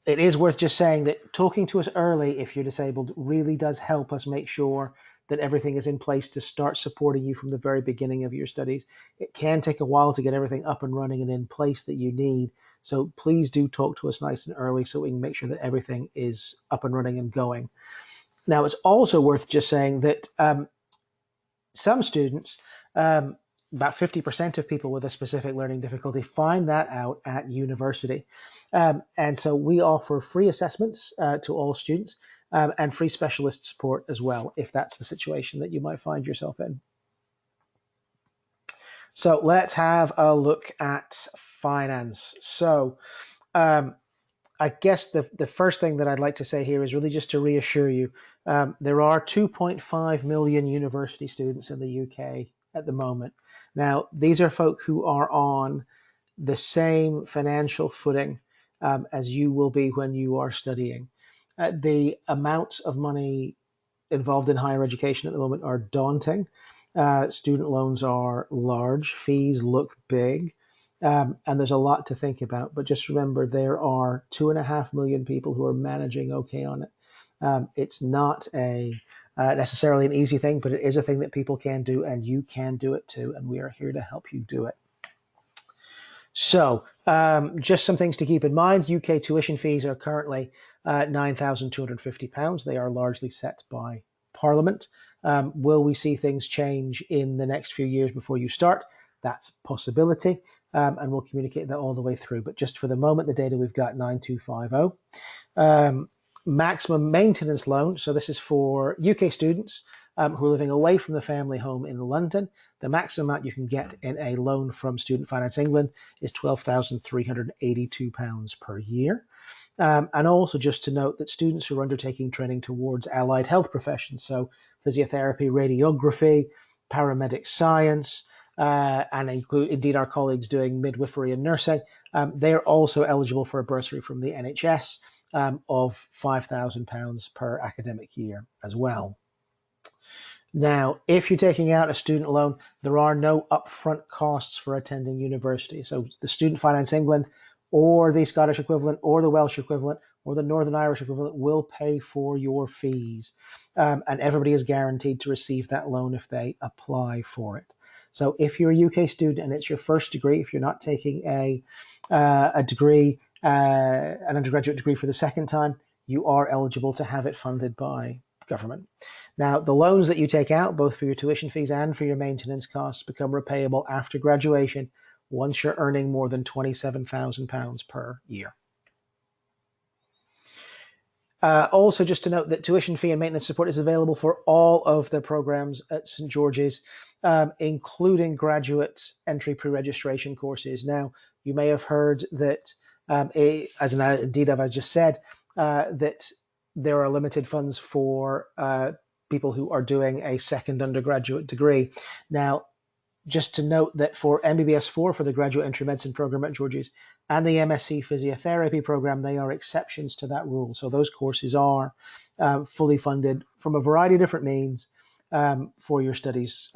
it is worth just saying that talking to us early if you're disabled really does help us make sure that everything is in place to start supporting you from the very beginning of your studies. It can take a while to get everything up and running and in place that you need. So please do talk to us nice and early so we can make sure that everything is up and running and going. Now, it's also worth just saying that some students, about 50% of people with a specific learning difficulty find that out at university. And so we offer free assessments to all students and free specialist support as well, if that's the situation that you might find yourself in. So let's have a look at finance. So I guess the first thing that I'd like to say here is really just to reassure you, there are 2.5 million university students in the UK at the moment. Now, these are folk who are on the same financial footing as you will be when you are studying. The amounts of money involved in higher education at the moment are daunting. Student loans are large, fees look big. And there's a lot to think about, but just remember there are 2.5 million people who are managing okay on it. It's not necessarily an easy thing, but it is a thing that people can do, and you can do it too, and we are here to help you do it. So just some things to keep in mind. UK tuition fees are currently £9,250. They are largely set by Parliament. Will we see things change in the next few years before you start? That's a possibility. And we'll communicate that all the way through. But just for the moment, the data we've got 9250. Maximum maintenance loan. So this is for UK students who are living away from the family home in London. The maximum amount you can get in a loan from Student Finance England is £12,382 per year. And also just to note that students who are undertaking training towards allied health professions, so physiotherapy, radiography, paramedic science, and indeed our colleagues doing midwifery and nursing, they're also eligible for a bursary from the NHS of £5,000 per academic year as well. Now, if you're taking out a student loan, there are no upfront costs for attending university. So the Student Finance England or the Scottish equivalent or the Welsh equivalent or the Northern Irish equivalent will pay for your fees. And everybody is guaranteed to receive that loan if they apply for it. So if you're a UK student and it's your first degree, if you're not taking a degree, an undergraduate degree for the second time, you are eligible to have it funded by government. Now, the loans that you take out, both for your tuition fees and for your maintenance costs, become repayable after graduation once you're earning more than £27,000 per year. Also, just to note that tuition fee and maintenance support is available for all of the programs at St George's, including graduate entry pre-registration courses. Now, you may have heard that, indeed I've just said, that there are limited funds for people who are doing a second undergraduate degree. Now, just to note that for MBBS 4, for the Graduate Entry Medicine program at George's, and the MSc Physiotherapy program, they are exceptions to that rule. So those courses are fully funded from a variety of different means for your studies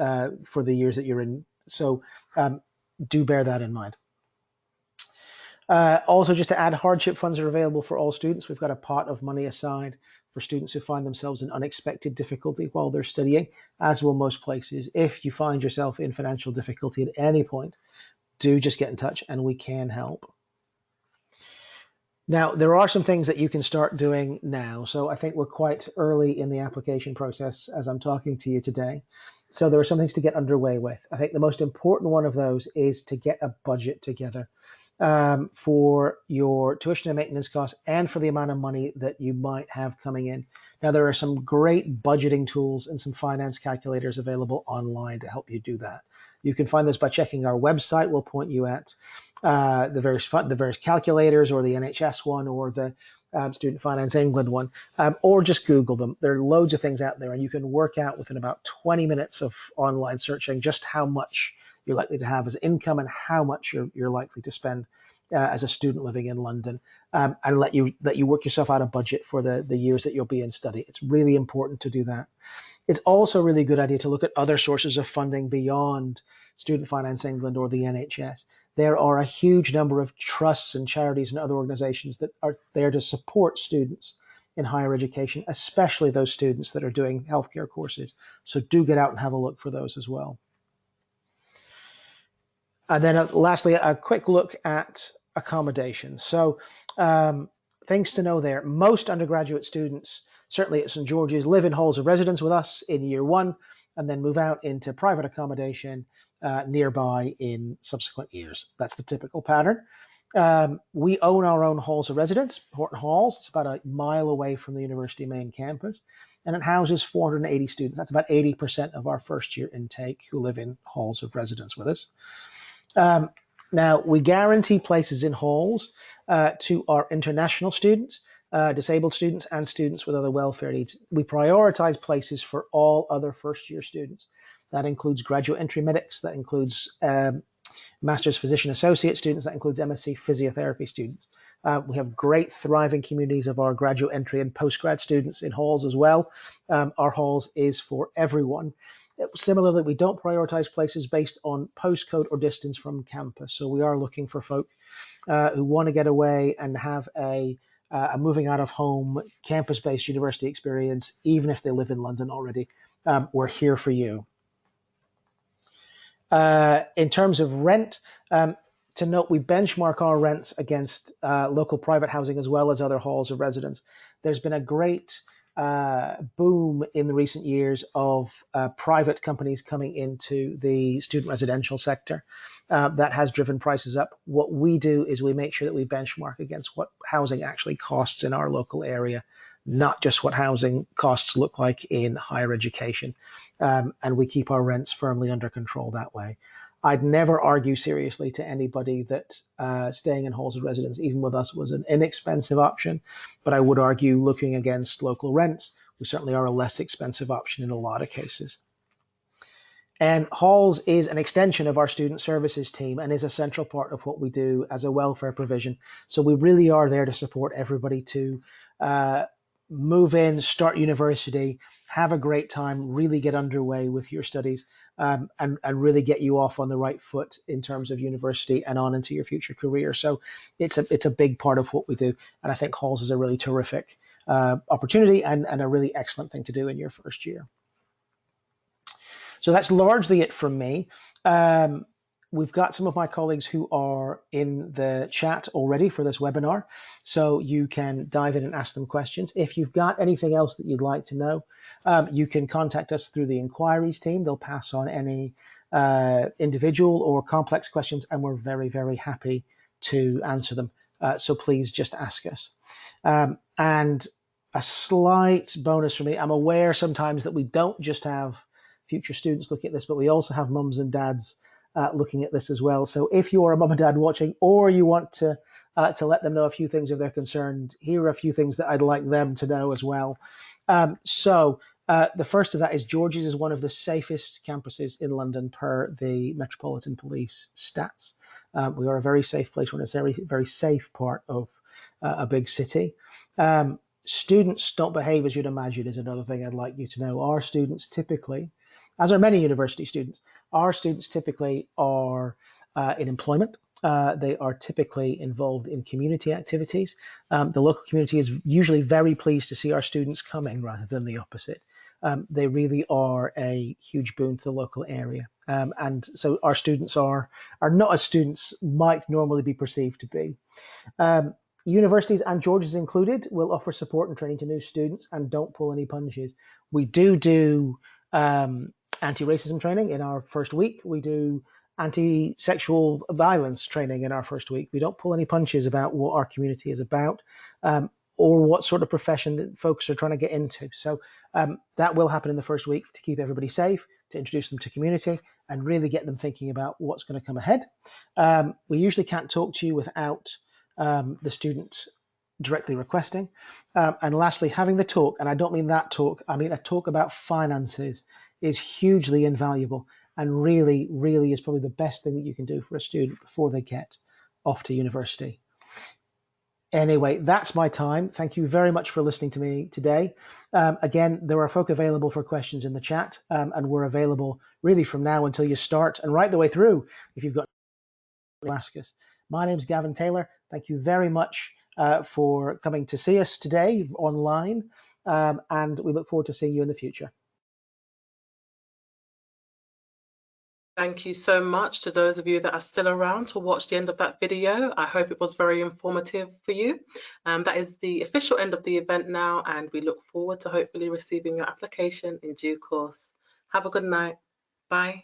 for the years that you're in. So do bear that in mind. Also, just to add, hardship funds are available for all students. We've got a pot of money aside for students who find themselves in unexpected difficulty while they're studying, as will most places. If you find yourself in financial difficulty at any point, do just get in touch and we can help. Now, there are some things that you can start doing now. So I think we're quite early in the application process as I'm talking to you today. So there are some things to get underway with. I think the most important one of those is to get a budget together for your tuition and maintenance costs and for the amount of money that you might have coming in. Now, there are some great budgeting tools and some finance calculators available online to help you do that. You can find this by checking our website. We'll point you at the various calculators, or the NHS one, or the Student Finance England one, or just Google them. There are loads of things out there, and you can work out within about 20 minutes of online searching just how much you're likely to have as income and how much you're likely to spend as a student living in London, and let you work yourself out a budget for the years that you'll be in study. It's really important to do that. It's also a really good idea to look at other sources of funding beyond Student Finance England or the NHS. There are a huge number of trusts and charities and other organizations that are there to support students in higher education, especially those students that are doing healthcare courses. So do get out and have a look for those as well. And then lastly, a quick look at accommodation. So things to know there. Most undergraduate students, certainly at St George's, live in halls of residence with us in year one, and then move out into private accommodation nearby in subsequent years. That's the typical pattern. We own our own halls of residence, Horton Halls. It's about a mile away from the university main campus, and it houses 480 students. That's about 80% of our first year intake who live in halls of residence with us. Now, we guarantee places in halls to our international students, disabled students, and students with other welfare needs. We prioritize places for all other first-year students. That includes graduate entry medics, that includes Master's Physician Associate students, that includes MSc Physiotherapy students. We have great thriving communities of our graduate entry and postgrad students in halls as well. Our halls is for everyone. Similarly, we don't prioritize places based on postcode or distance from campus. So we are looking for folk who want to get away and have a moving out of home campus-based university experience, even if they live in London already. We're here for you. In terms of rent, to note, we benchmark our rents against local private housing as well as other halls of residence. There's been a great boom in the recent years of private companies coming into the student residential sector that has driven prices up. What we do is we make sure that we benchmark against what housing actually costs in our local area, not just what housing costs look like in higher education. And we keep our rents firmly under control that way. I'd never argue seriously to anybody that staying in halls of residence, even with us, was an inexpensive option. But I would argue, looking against local rents, we certainly are a less expensive option in a lot of cases. And halls is an extension of our student services team and is a central part of what we do as a welfare provision. So we really are there to support everybody to move in, start university, have a great time, really get underway with your studies, and really get you off on the right foot in terms of university and on into your future career. So it's a big part of what we do. And I think halls is a really terrific opportunity and a really excellent thing to do in your first year. So that's largely it from me. We've got some of my colleagues who are in the chat already for this webinar, so you can dive in and ask them questions. If you've got anything else that you'd like to know, you can contact us through the inquiries team. They'll pass on any individual or complex questions, and we're very, very happy to answer them. So please just ask us. And a slight bonus for me, I'm aware sometimes that we don't just have future students looking at this, but we also have mums and dads looking at this as well. So if you are a mum and dad watching, or you want to let them know a few things if they're concerned, here are a few things that I'd like them to know as well. The first of that is George's is one of the safest campuses in London per the Metropolitan Police stats. We are a very safe place. We're in a very, very safe part of a big city. Students don't behave as you'd imagine is another thing I'd like you to know. Our students typically, as are many university students, our students typically are in employment. They are typically involved in community activities. The local community is usually very pleased to see our students coming rather than the opposite. They really are a huge boon to the local area. And so our students are not as students might normally be perceived to be. Universities, and George's included, will offer support and training to new students and don't pull any punches. We do anti-racism training in our first week. We do anti-sexual violence training in our first week. We don't pull any punches about what our community is about or what sort of profession that folks are trying to get into. So that will happen in the first week to keep everybody safe, to introduce them to community and really get them thinking about what's going to come ahead. We usually can't talk to you without the student directly requesting. And lastly, having the talk, and I don't mean that talk, I mean a talk about finances is hugely invaluable and really, really is probably the best thing that you can do for a student before they get off to university. Anyway, that's my time. Thank you very much for listening to me today. Again, there are folk available for questions in the chat, and we're available really from now until you start and right the way through if you've got to ask us. My name's Gavin Taylor. Thank you very much for coming to see us today online, and we look forward to seeing you in the future. Thank you so much to those of you that are still around to watch the end of that video. I hope it was very informative for you. That is the official end of the event now, and we look forward to hopefully receiving your application in due course. Have a good night. Bye.